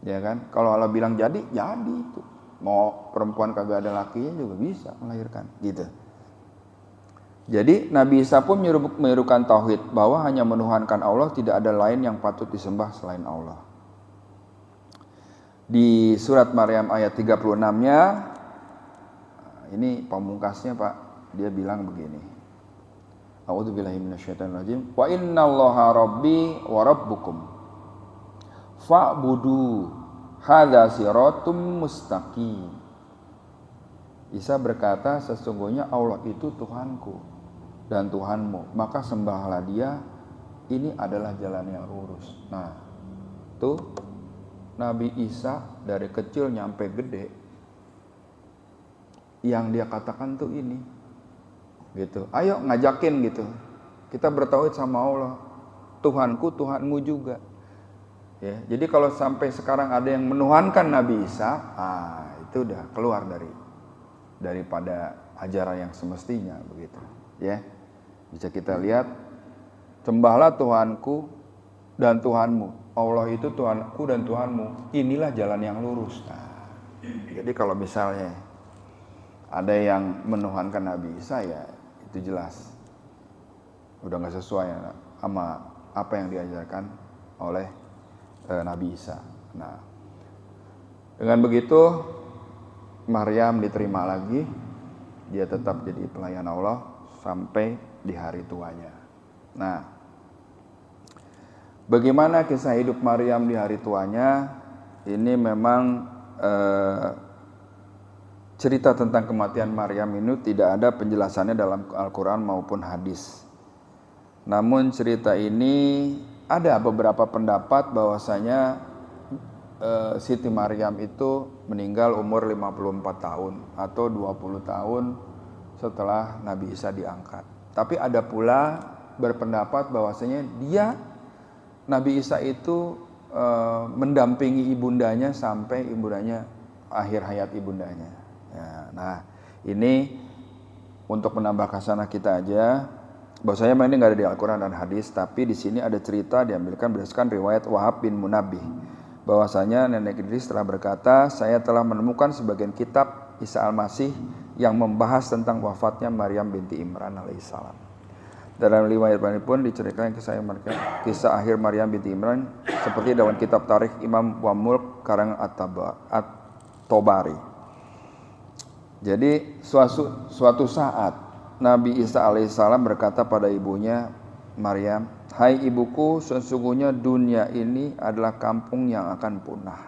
ya kan? Kalau Allah bilang jadi itu. Mau perempuan kagak ada lakinya juga bisa melahirkan, gitu. Jadi Nabi Isa pun menyerukan tauhid bahwa hanya menuhankan Allah, tidak ada lain yang patut disembah selain Allah. Di surat Maryam ayat 36-nya, ini pamungkasnya Pak, dia bilang begini. A'udzubillahi minasyaitonirrajim. Wa innallaha rabbi wa rabbukum fa'budu hadza siratum mustaqim. Isa berkata, sesungguhnya Allah itu Tuhanku dan Tuhanmu, maka sembahlah Dia, ini adalah jalan yang lurus. Nah, tuh Nabi Isa dari kecil nyampe gede, yang dia katakan tuh ini, gitu. Ayo ngajakin gitu, kita bertauhid sama Allah, Tuhanku, Tuhanmu juga. Ya, jadi kalau sampai sekarang ada yang menuhankan Nabi Isa, itu udah keluar daripada ajaran yang semestinya, begitu. Ya, bisa kita lihat, sembahlah Tuhanku dan Tuhanmu. Allah itu Tuhanku dan Tuhanmu. Inilah jalan yang lurus. Nah, jadi kalau misalnya ada yang menuhankan Nabi Isa, ya itu jelas udah nggak sesuai sama apa yang diajarkan oleh Nabi Isa. Nah, dengan begitu Maryam diterima lagi, dia tetap jadi pelayan Allah sampai di hari tuanya. Nah, bagaimana kisah hidup Maryam di hari tuanya? Ini memang cerita tentang kematian Maryam ini tidak ada penjelasannya dalam Al-Quran maupun hadis. Namun cerita ini ada beberapa pendapat bahwasanya Siti Maryam itu meninggal umur 54 tahun atau 20 tahun setelah Nabi Isa diangkat. Tapi ada pula berpendapat bahwasanya Nabi Isa itu mendampingi ibundanya sampai ibundanya akhir hayat ibundanya. Ya, nah ini untuk menambah khasanah kita aja. Bahwasanya ini nggak ada di Al-Quran dan hadis, tapi di sini ada cerita diambilkan berdasarkan riwayat Wahab bin Munabbih. Bahwasanya nenek Idris telah berkata, saya telah menemukan sebagian kitab Isa Al-Masih yang membahas tentang wafatnya Maryam binti Imran alaihissalam. Dalam riwayat ini pun diceritakan kisah akhir Maryam binti Imran seperti dalam kitab Tarikh Imam Wamul karang At-Tabari. Jadi suatu saat Nabi Isa alaihissalam berkata pada ibunya Maryam, hai ibuku, sesungguhnya dunia ini adalah kampung yang akan punah,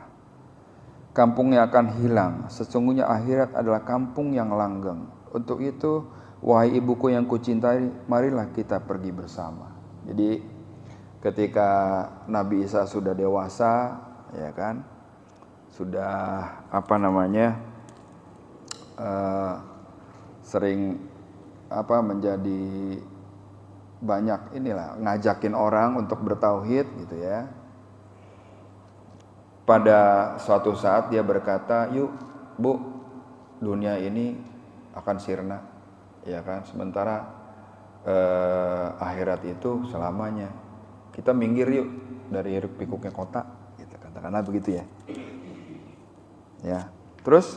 kampung yang akan hilang. Sesungguhnya akhirat adalah kampung yang langgeng. Untuk itu, wahai ibuku yang kucintai, marilah kita pergi bersama. Jadi ketika Nabi Isa sudah dewasa, ya kan, sudah sering menjadi banyak ngajakin orang untuk bertauhid gitu ya. Pada suatu saat dia berkata, yuk Bu, dunia ini akan sirna, ya kan, sementara akhirat itu selamanya. Kita minggir yuk dari hiruk pikuknya kota, gitu, katakanlah begitu ya. Ya, terus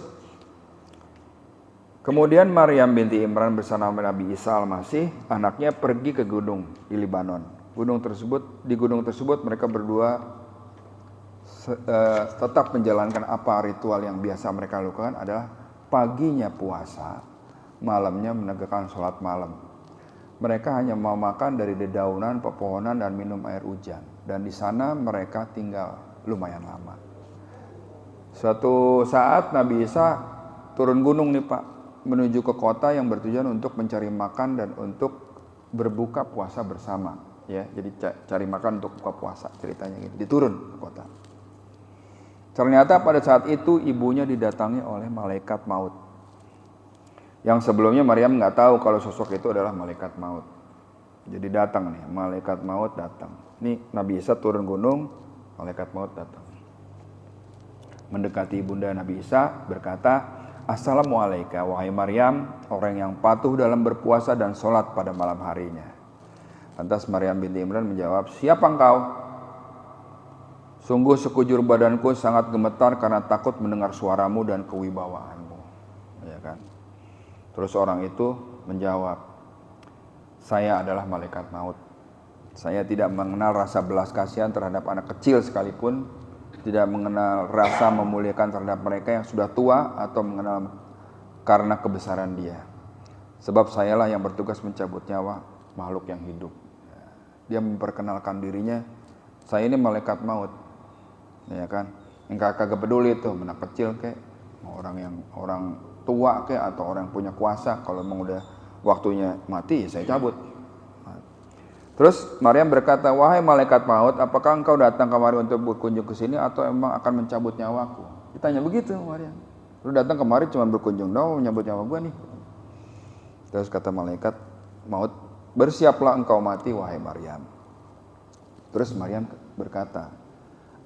kemudian Maryam binti Imran bersama Nabi Isa Al-Masih, anaknya, pergi ke gunung di Libanon. Di gunung tersebut mereka berdua tetap menjalankan apa ritual yang biasa mereka lakukan adalah paginya puasa, malamnya menegakkan sholat malam. Mereka hanya mau makan dari dedaunan, pepohonan, dan minum air hujan. Dan di sana mereka tinggal lumayan lama. Suatu saat Nabi Isa turun gunung nih Pak, menuju ke kota yang bertujuan untuk mencari makan dan untuk berbuka puasa bersama. Ya, jadi cari makan untuk buka puasa, ceritanya gitu. Diturun ke kota. Ternyata pada saat itu ibunya didatangi oleh malaikat maut. Yang sebelumnya Maryam nggak tahu kalau sosok itu adalah malaikat maut. Jadi datang nih, malaikat maut datang. Ini Nabi Isa turun gunung, malaikat maut datang. Mendekati ibunda Nabi Isa berkata, "Assalamualaikum wahai Maryam, orang yang patuh dalam berpuasa dan sholat pada malam harinya." Lantas Maryam binti Imran menjawab, "Siapa engkau?" "Sungguh sekujur badanku sangat gemetar karena takut mendengar suaramu dan kewibawaanmu." Ya kan? Terus orang itu menjawab, "Saya adalah malaikat maut. Saya tidak mengenal rasa belas kasihan terhadap anak kecil sekalipun, tidak mengenal rasa memuliakan terhadap mereka yang sudah tua atau mengenal karena kebesaran dia. Sebab sayalah yang bertugas mencabut nyawa makhluk yang hidup." Dia memperkenalkan dirinya, "Saya ini malaikat maut." Ya kan? Enggak kagak peduli tuh anak kecil kayak orang tua kayak atau orang yang punya kuasa, kalau memang udah waktunya mati saya cabut. Terus Maryam berkata, "Wahai malaikat maut, apakah engkau datang kemari untuk berkunjung ke sini atau emang akan mencabut nyawaku?" Ditanya begitu Maryam. "Lu datang kemari cuma berkunjung doang, menyambut nyawa gua nih." Terus kata malaikat maut, "Bersiaplah engkau mati wahai Maryam." Terus Maryam berkata,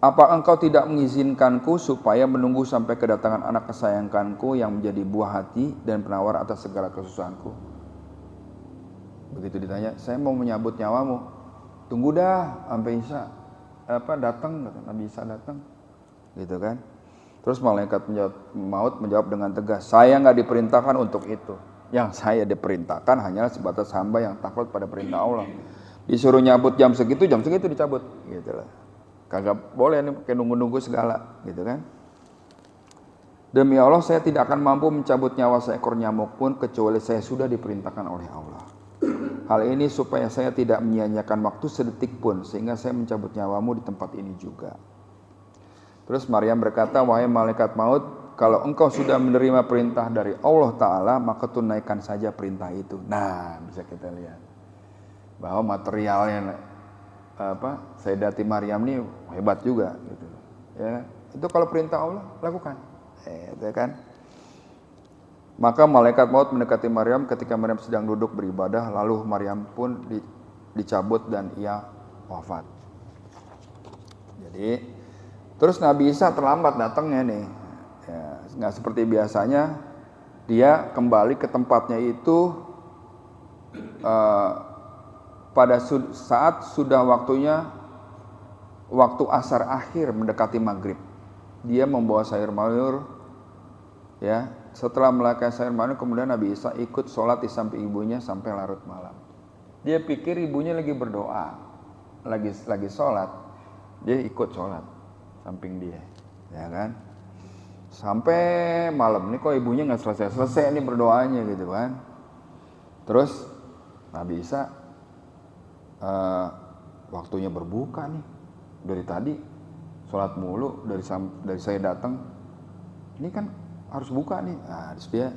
"Apa engkau tidak mengizinkanku supaya menunggu sampai kedatangan anak kesayanganku yang menjadi buah hati dan penawar atas segala kesusahanku?" Begitu ditanya, "Saya mau menyambut nyawamu." "Tunggu dah sampai Isa datang," kata Nabi Isa datang. Gitu kan. Terus malaikat maut menjawab dengan tegas, "Saya enggak diperintahkan untuk itu. Yang saya diperintahkan hanyalah sebatas hamba yang takluk pada perintah Allah. Disuruh nyabut jam segitu dicabut." Gitu lah. Kagak boleh nih pakai nunggu-nunggu segala, gitu kan. "Demi Allah saya tidak akan mampu mencabut nyawa seekor nyamuk pun kecuali saya sudah diperintahkan oleh Allah. Hal ini supaya saya tidak menyia-nyiakan waktu sedetik pun sehingga saya mencabut nyawamu di tempat ini juga." Terus Maryam berkata, "Wahai malaikat maut, kalau engkau sudah menerima perintah dari Allah Ta'ala, maka tunaikan saja perintah itu." Nah, bisa kita lihat bahwa materialnya Sayyidati Maryam ini hebat juga gitu. Ya, itu kalau perintah Allah lakukan. Itu kan. Maka malaikat maut mendekati Maryam ketika Maryam sedang duduk beribadah, lalu Maryam pun dicabut dan ia wafat. Jadi terus Nabi Isa terlambat datangnya nih. Ya, nggak seperti biasanya, dia kembali ke tempatnya itu pada saat sudah waktu asar akhir mendekati maghrib. Dia membawa sayur mayur, ya. Setelah melakukan sayur mayur, kemudian Nabi Isa ikut sholat di samping ibunya sampai larut malam. Dia pikir ibunya lagi berdoa, lagi sholat, dia ikut sholat samping dia, ya kan. Sampai malam nih kok ibunya nggak selesai nih berdoanya gitu kan. Terus Nabi Isa waktunya berbuka nih, dari tadi sholat mulu, dari saya datang, ini kan harus buka nih. Nah, terus dia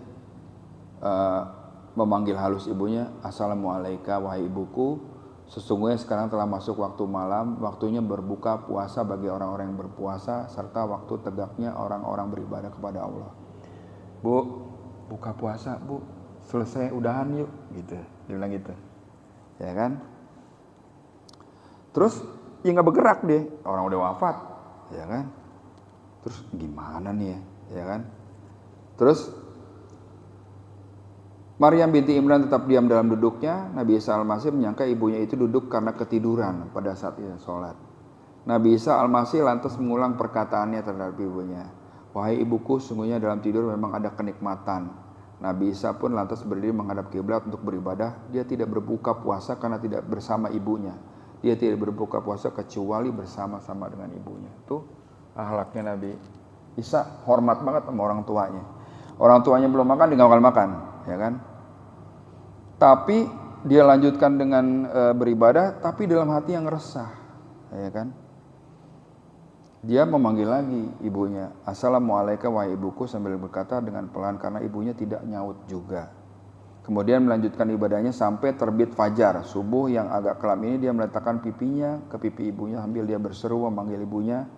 memanggil halus ibunya, "Assalamualaikum wahai ibuku, sesungguhnya sekarang telah masuk waktu malam, waktunya berbuka puasa bagi orang-orang yang berpuasa, serta waktu tegaknya orang-orang beribadah kepada Allah. Bu, buka puasa bu, selesai udahan yuk," gitu. Dia bilang gitu, ya kan. Terus ya nggak bergerak deh, orang udah wafat, ya kan. Terus gimana nih ya kan. Terus Maryam binti Imran tetap diam dalam duduknya. Nabi Isa Al-Masih menyangka ibunya itu duduk karena ketiduran pada saat ia sholat. Nabi Isa Al-Masih lantas mengulang perkataannya terhadap ibunya, "Wahai ibuku, sungguhnya dalam tidur memang ada kenikmatan." Nabi Isa pun lantas berdiri menghadap kiblat untuk beribadah. Dia tidak berbuka puasa karena tidak bersama ibunya. Dia tidak berbuka puasa kecuali bersama-sama dengan ibunya. Tuh akhlaknya Nabi Isa, hormat banget sama orang tuanya. Orang tuanya belum makan, dia nggak bakal makan, ya kan. Tapi dia lanjutkan dengan beribadah, tapi dalam hati yang resah, ya kan. Dia memanggil lagi ibunya, "Assalamualaikum wahai ibuku," sambil berkata dengan pelan karena ibunya tidak nyaut juga. Kemudian melanjutkan ibadahnya sampai terbit fajar. Subuh yang agak kelam ini dia meletakkan pipinya ke pipi ibunya sambil dia berseru memanggil ibunya,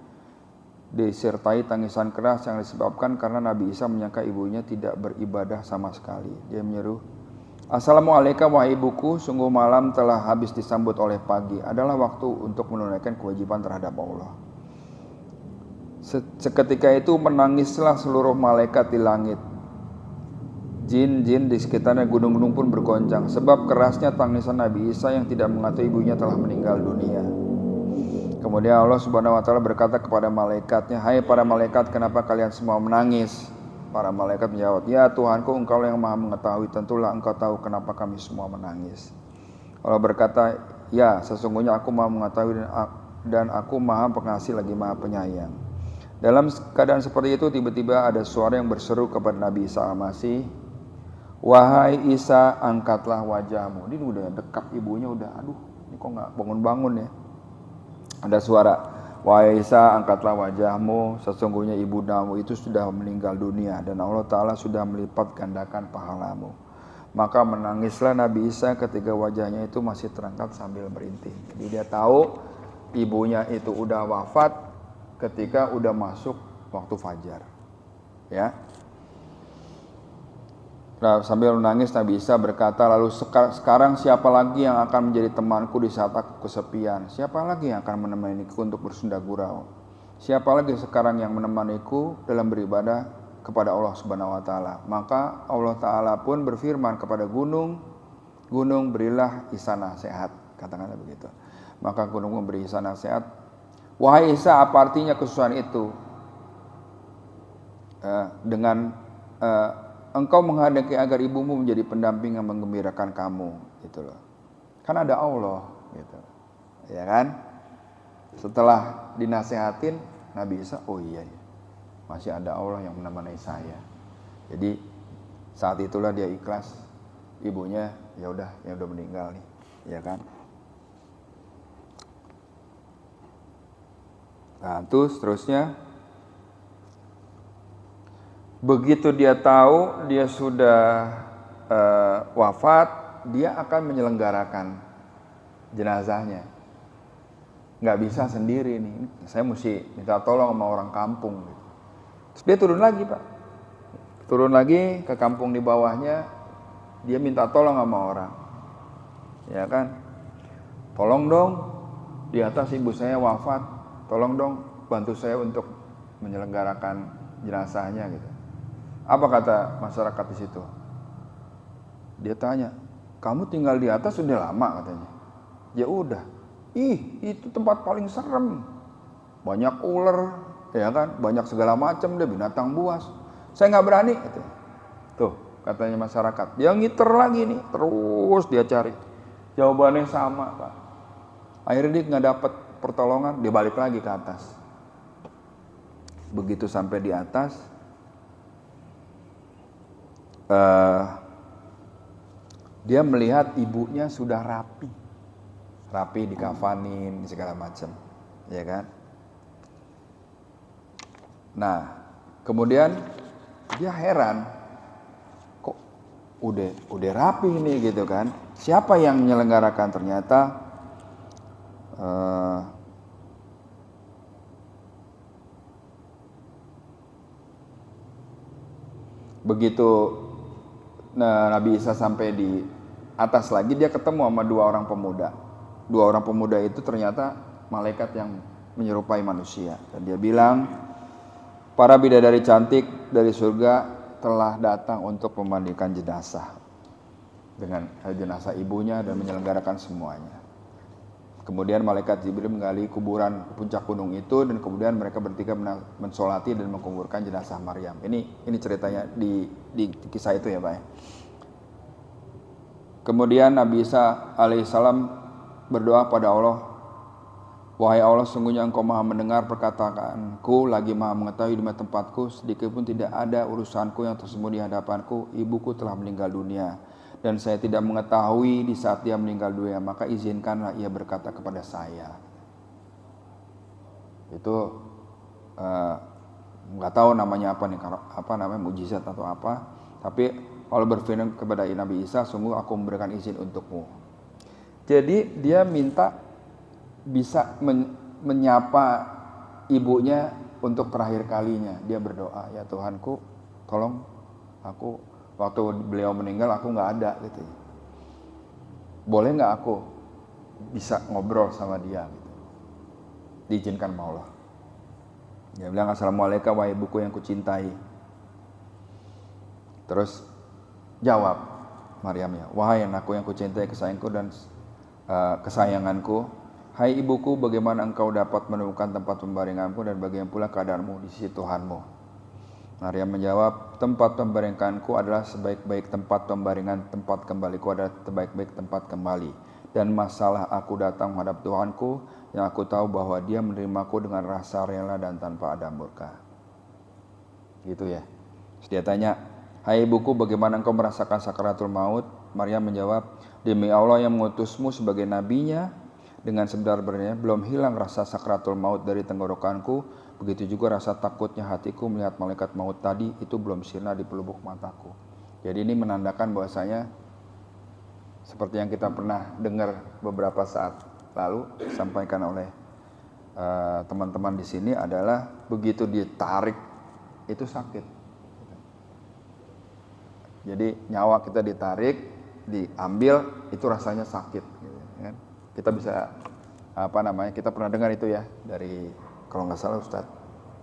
disertai tangisan keras yang disebabkan karena Nabi Isa menyangka ibunya tidak beribadah sama sekali. Dia menyeru, "Assalamualaikum wahai ibuku, sungguh malam telah habis disambut oleh pagi. Adalah waktu untuk menunaikan kewajiban terhadap Allah." Seketika itu menangislah seluruh malaikat di langit. Jin-jin di sekitarnya, gunung-gunung pun bergoncang sebab kerasnya tangisan Nabi Isa yang tidak mengetahui ibunya telah meninggal dunia. Kemudian Allah Subhanahu wa taala berkata kepada malaikatnya, "Hai para malaikat, kenapa kalian semua menangis?" Para malaikat menjawab, "Ya Tuhanku, Engkau yang Maha mengetahui, tentulah Engkau tahu kenapa kami semua menangis." Allah berkata, "Ya, sesungguhnya aku Maha mengetahui dan aku Maha pengasih lagi Maha penyayang." Dalam keadaan seperti itu tiba-tiba ada suara yang berseru kepada Nabi Isa al-Masih, "Wahai Isa, angkatlah wajahmu." Ini udah dekat ibunya, udah aduh, ini kok nggak bangun-bangun ya. Ada suara, "Wahai Isa, angkatlah wajahmu, sesungguhnya ibundamu itu sudah meninggal dunia dan Allah Ta'ala sudah melipat gandakan pahalamu." Maka menangislah Nabi Isa ketika wajahnya itu masih terangkat sambil merintih. Jadi dia tahu ibunya itu udah wafat ketika udah masuk waktu fajar. Ya. Nah, sambil menangis Nabi Isa berkata, "Lalu sekarang siapa lagi yang akan menjadi temanku di saat aku kesepian? Siapa lagi yang akan menemaniku untuk bersunda gurau? Siapa lagi sekarang yang menemaniku dalam beribadah kepada Allah Subhanahu wa taala?" Maka Allah Ta'ala pun berfirman kepada gunung, "Gunung, berilah Isa nasihat." Katakanlah begitu. Maka gunung memberi Isa nasihat, "Wahai Isa, apa artinya kesusahan itu? Engkau menghendaki agar ibumu menjadi pendamping yang menggembirakan kamu," gitu loh. Kan ada Allah, gitu. Ya kan? Setelah dinasehatin Nabi Isa, oh iya, masih ada Allah yang menemani saya. Jadi saat itulah dia ikhlas. Ibunya ya udah meninggal nih, ya kan? Nah, terus seterusnya, begitu dia tahu dia sudah wafat, dia akan menyelenggarakan jenazahnya. Nggak bisa sendiri nih, saya mesti minta tolong sama orang kampung. Terus dia turun lagi, Pak. Turun lagi ke kampung di bawahnya, dia minta tolong sama orang. Ya kan? "Tolong dong, di atas ibu saya wafat, tolong dong bantu saya untuk menyelenggarakan jenazahnya," gitu. Apa kata masyarakat di situ? Dia tanya, "Kamu tinggal di atas sudah lama?" katanya. "Ya udah." "Ih, itu tempat paling serem. Banyak ular, ya kan? Banyak segala macam deh, binatang buas. Saya nggak berani," katanya. Tuh, katanya masyarakat. Dia ngiter lagi nih, terus dia cari. Jawabannya sama, Pak. Akhirnya dia nggak dapat pertolongan, dia balik lagi ke atas. Begitu sampai di atas, dia melihat ibunya sudah rapi dikafanin segala macam, ya kan? Nah, kemudian dia heran, kok udah rapi nih gitu kan? Siapa yang menyelenggarakan? Ternyata begitu Nabi Isa sampai di atas lagi, dia ketemu sama dua orang pemuda. Dua orang pemuda itu ternyata malaikat yang menyerupai manusia. Dan dia bilang, "Para bidadari cantik dari surga telah datang untuk memandikan jenazah dengan jenazah ibunya dan menyelenggarakan semuanya." Kemudian malaikat Jibril menggali kuburan puncak gunung itu dan kemudian mereka bertiga mensolati dan menguburkan jenazah Maryam. Ini ceritanya di kisah itu ya, Pak. Kemudian Nabi Isa alaihissalam berdoa pada Allah, "Wahai Allah, sungguhnya Engkau Maha mendengar perkataanku, lagi Maha mengetahui di mana tempatku, sedikit pun tidak ada urusanku yang tersembunyi di hadapanku. Ibuku telah meninggal dunia dan saya tidak mengetahui di saat dia meninggal dunia, maka izinkanlah ia berkata kepada saya." Itu nggak tahu namanya apa nih, apa namanya mujizat atau apa. Tapi Allah berfirman kepada Nabi Isa, sungguh aku memberikan izin untukmu. Jadi dia minta bisa menyapa ibunya untuk terakhir kalinya. Dia berdoa, ya Tuhanku, tolong aku, waktu beliau meninggal aku nggak ada gitu. Boleh nggak aku bisa ngobrol sama dia? Gitu. Diizinkan sama Allah. Dia bilang, assalamualaikum wahai ibuku yang kucintai. Terus jawab Maryamnya, wahai anakku yang kucintai, kesayanganku dan kesayanganku, hai ibuku, bagaimana engkau dapat menemukan tempat pembaringanku dan bagaimana pula keadaanmu di sisi Tuhanmu? Maryam menjawab, tempat pembaringanku adalah sebaik-baik tempat pembaringan, tempat kembaliku adalah sebaik-baik tempat kembali. Dan masalah aku datang menghadap Tuhanku, yang aku tahu bahwa dia menerimaku dengan rasa rela dan tanpa ada murka. Gitu ya. Terus dia tanya, hai ibuku, bagaimana engkau merasakan sakaratul maut? Maryam menjawab, demi Allah yang mengutusmu sebagai nabinya, dengan sebenarnya belum hilang rasa sakaratul maut dari tenggorokanku, begitu juga rasa takutnya hatiku melihat malaikat maut tadi, itu belum sirna di pelubuk mataku. Jadi ini menandakan bahwasanya seperti yang kita pernah dengar beberapa saat lalu disampaikan oleh teman-teman di sini adalah begitu ditarik itu sakit. Jadi nyawa kita ditarik, diambil, itu rasanya sakit. Gitu, kan? Kita bisa kita pernah dengar itu ya dari, kalau nggak salah Ustadz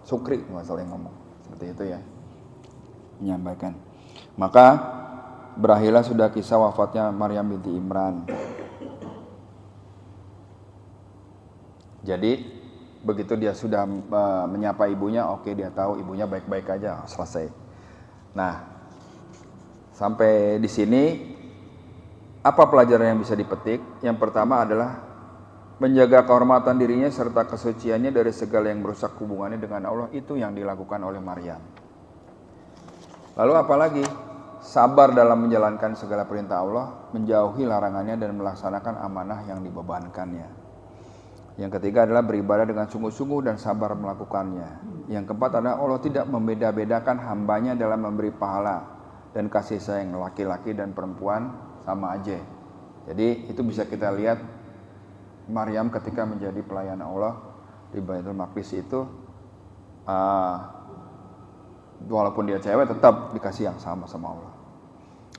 Sukri nggak salah yang ngomong seperti itu ya, menyampaikan. Maka berakhirlah sudah kisah wafatnya Maryam binti Imran. Jadi begitu dia sudah menyapa ibunya, oke, dia tahu ibunya baik-baik aja, selesai. Nah, sampai di sini apa pelajaran yang bisa dipetik? Yang pertama adalah menjaga kehormatan dirinya serta kesuciannya dari segala yang merusak hubungannya dengan Allah, itu yang dilakukan oleh Maryam. Lalu apalagi? Sabar dalam menjalankan segala perintah Allah, menjauhi larangannya dan melaksanakan amanah yang dibebankannya. Yang ketiga adalah beribadah dengan sungguh-sungguh dan sabar melakukannya. Yang keempat adalah Allah tidak membeda-bedakan hambanya dalam memberi pahala dan kasih sayang, laki-laki dan perempuan sama aja. Jadi itu bisa kita lihat Maryam ketika menjadi pelayan Allah di Baitul Maqdis itu, walaupun dia cewek tetap dikasih yang sama Allah.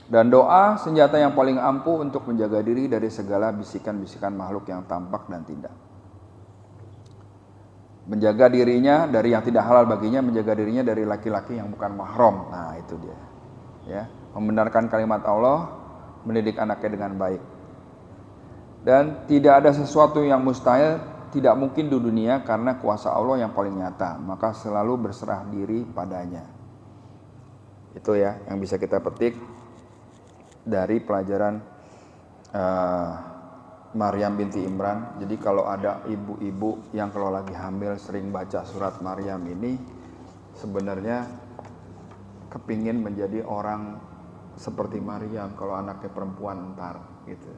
Dan doa senjata yang paling ampuh untuk menjaga diri dari segala bisikan-bisikan makhluk yang tampak dan tidak. Menjaga dirinya dari yang tidak halal baginya, menjaga dirinya dari laki-laki yang bukan mahram. Nah, itu dia. Ya, membenarkan kalimat Allah, mendidik anaknya dengan baik. Dan tidak ada sesuatu yang mustahil, tidak mungkin di dunia karena kuasa Allah yang paling nyata. Maka selalu berserah diri padanya. Itu ya yang bisa kita petik dari pelajaran Maryam binti Imran. Jadi kalau ada ibu-ibu yang kalau lagi hamil sering baca surat Maryam ini, sebenarnya kepingin menjadi orang seperti Maryam kalau anaknya perempuan ntar gitu.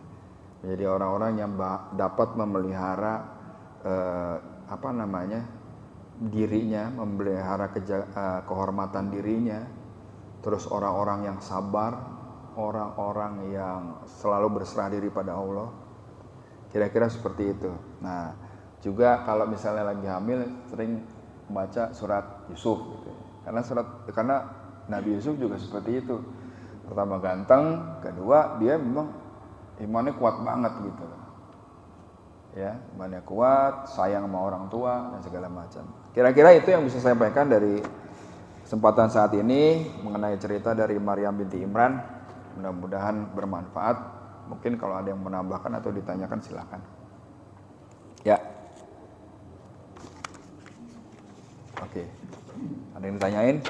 Menjadi orang-orang yang dapat memelihara dirinya, memelihara kehormatan dirinya, terus orang-orang yang sabar, orang-orang yang selalu berserah diri pada Allah. Kira-kira seperti itu. Nah, juga kalau misalnya lagi hamil sering baca surat Yusuf gitu. Karena Nabi Yusuf juga seperti itu. Pertama ganteng, kedua dia memang imannya kuat banget gitu. Ya, imannya kuat, sayang sama orang tua dan segala macam. Kira-kira itu yang bisa saya sampaikan dari kesempatan saat ini mengenai cerita dari Maryam binti Imran. Mudah-mudahan bermanfaat. Mungkin kalau ada yang menambahkan atau ditanyakan silakan. Ya. Oke. Ada yang ditanyain?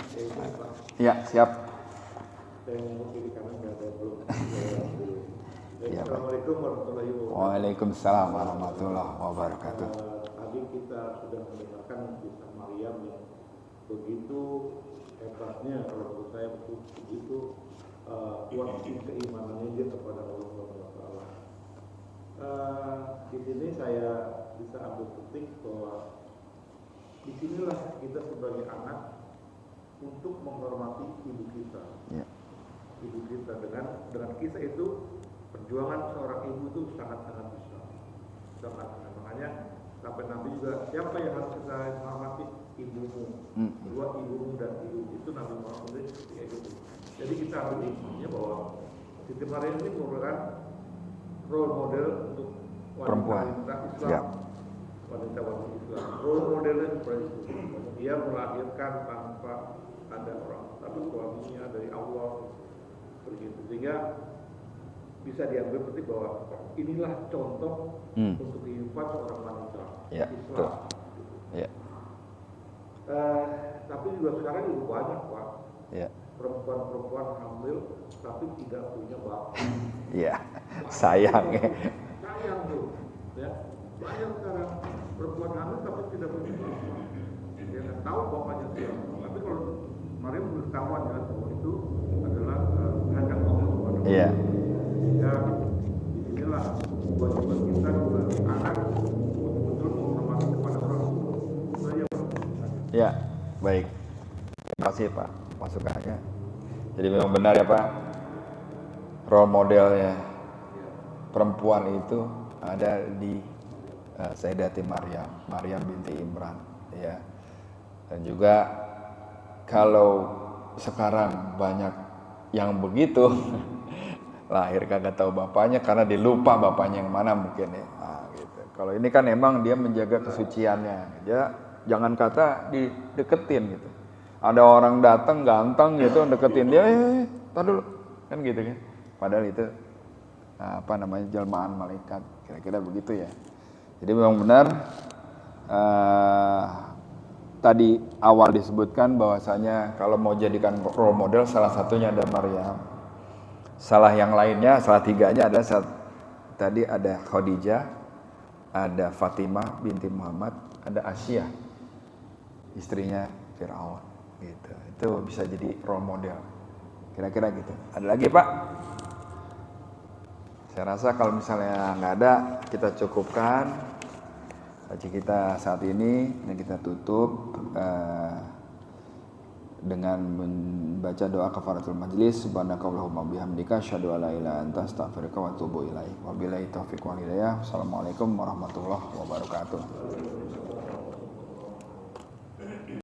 Ya, siap. Assalamualaikum warahmatullahi wabarakatuh. Waalaikumsalam warahmatullahi wabarakatuh. Tadi kita sudah mendengarkan kisah Maryam yang begitu hebatnya, kalau menurut saya begitu kuat keimanannya dia kepada Allah SWT. Di sini saya bisa ambil petik bahwa disinilah kita sebagai anak untuk menghormati ibu kita. Ya. Ibu kita dengan kisah itu, perjuangan seorang ibu itu sangat-sangat besar. Sangat-sangat. Makanya sampai Nabi juga, siapa yang harus kita hormati? Ibumu. Dua, ibumu dan ibu. Itu Nabi Muhammad ketika itu. Jadi kita ambil hikmahnya bahwa Siti Maryam ini merupakan role model untuk wanita Islam. Ya. Wanita Islam. Role modelnya seperti itu. Dia melahirkan tanpa ada orang, tapi suaminya dari Allah begitu. Sehingga bisa diambil petik bahwa inilah contoh untuk kehidupan seorang wanita Islam. Ya. Tapi juga sekarang juga banyak Pak. Ya. Perempuan-perempuan hamil tapi tidak punya bapak. Iya, sayang ya. Sayang tuh, ya. Banyak sekarang perempuan hamil tapi tidak punya bapak. Dia nggak tahu bapaknya siapa. Tapi kalau Maryam beritahuan ya bahwa itu adalah kehendak Allah Subhanahu. Iya. Ya, disinilah kewajiban kita sebagai anak betul-betul menghormati kepada orang tua. Ya, baik. Terima kasih Pak masukannya. Jadi memang benar ya Pak, role modelnya perempuan itu ada di Sayyidati Maryam binti Imran, ya. Dan juga kalau sekarang banyak yang begitu lahir kagak tahu bapaknya karena dilupa bapaknya yang mana mungkin ya. Nah, gitu. Kalau ini kan emang dia menjaga kesuciannya, dia jangan kata dideketin gitu. Ada orang datang ganteng gitu deketin dia, tar dulu kan gitu kan. Padahal itu jelmaan malaikat, kira-kira begitu ya. Jadi memang benar tadi awal disebutkan bahwasanya kalau mau jadikan role model salah satunya ada Maryam. Salah yang lainnya, salah tiganya ada tadi ada Khadijah, ada Fatimah binti Muhammad, ada Asyah istrinya Fir'aun gitu. Itu bisa jadi role model. Kira-kira gitu. Ada lagi Pak? Saya rasa kalau misalnya nggak ada, kita cukupkan kaji kita saat ini dan kita tutup dengan membaca doa kafaratul majlis. Subhanakallahumma bihamdika asyhadu an la ilaha illa anta astaghfiruka wa atubu ilaik. Wabillahi taufiq wal hidayah. Assalamualaikum warahmatullahi wabarakatuh.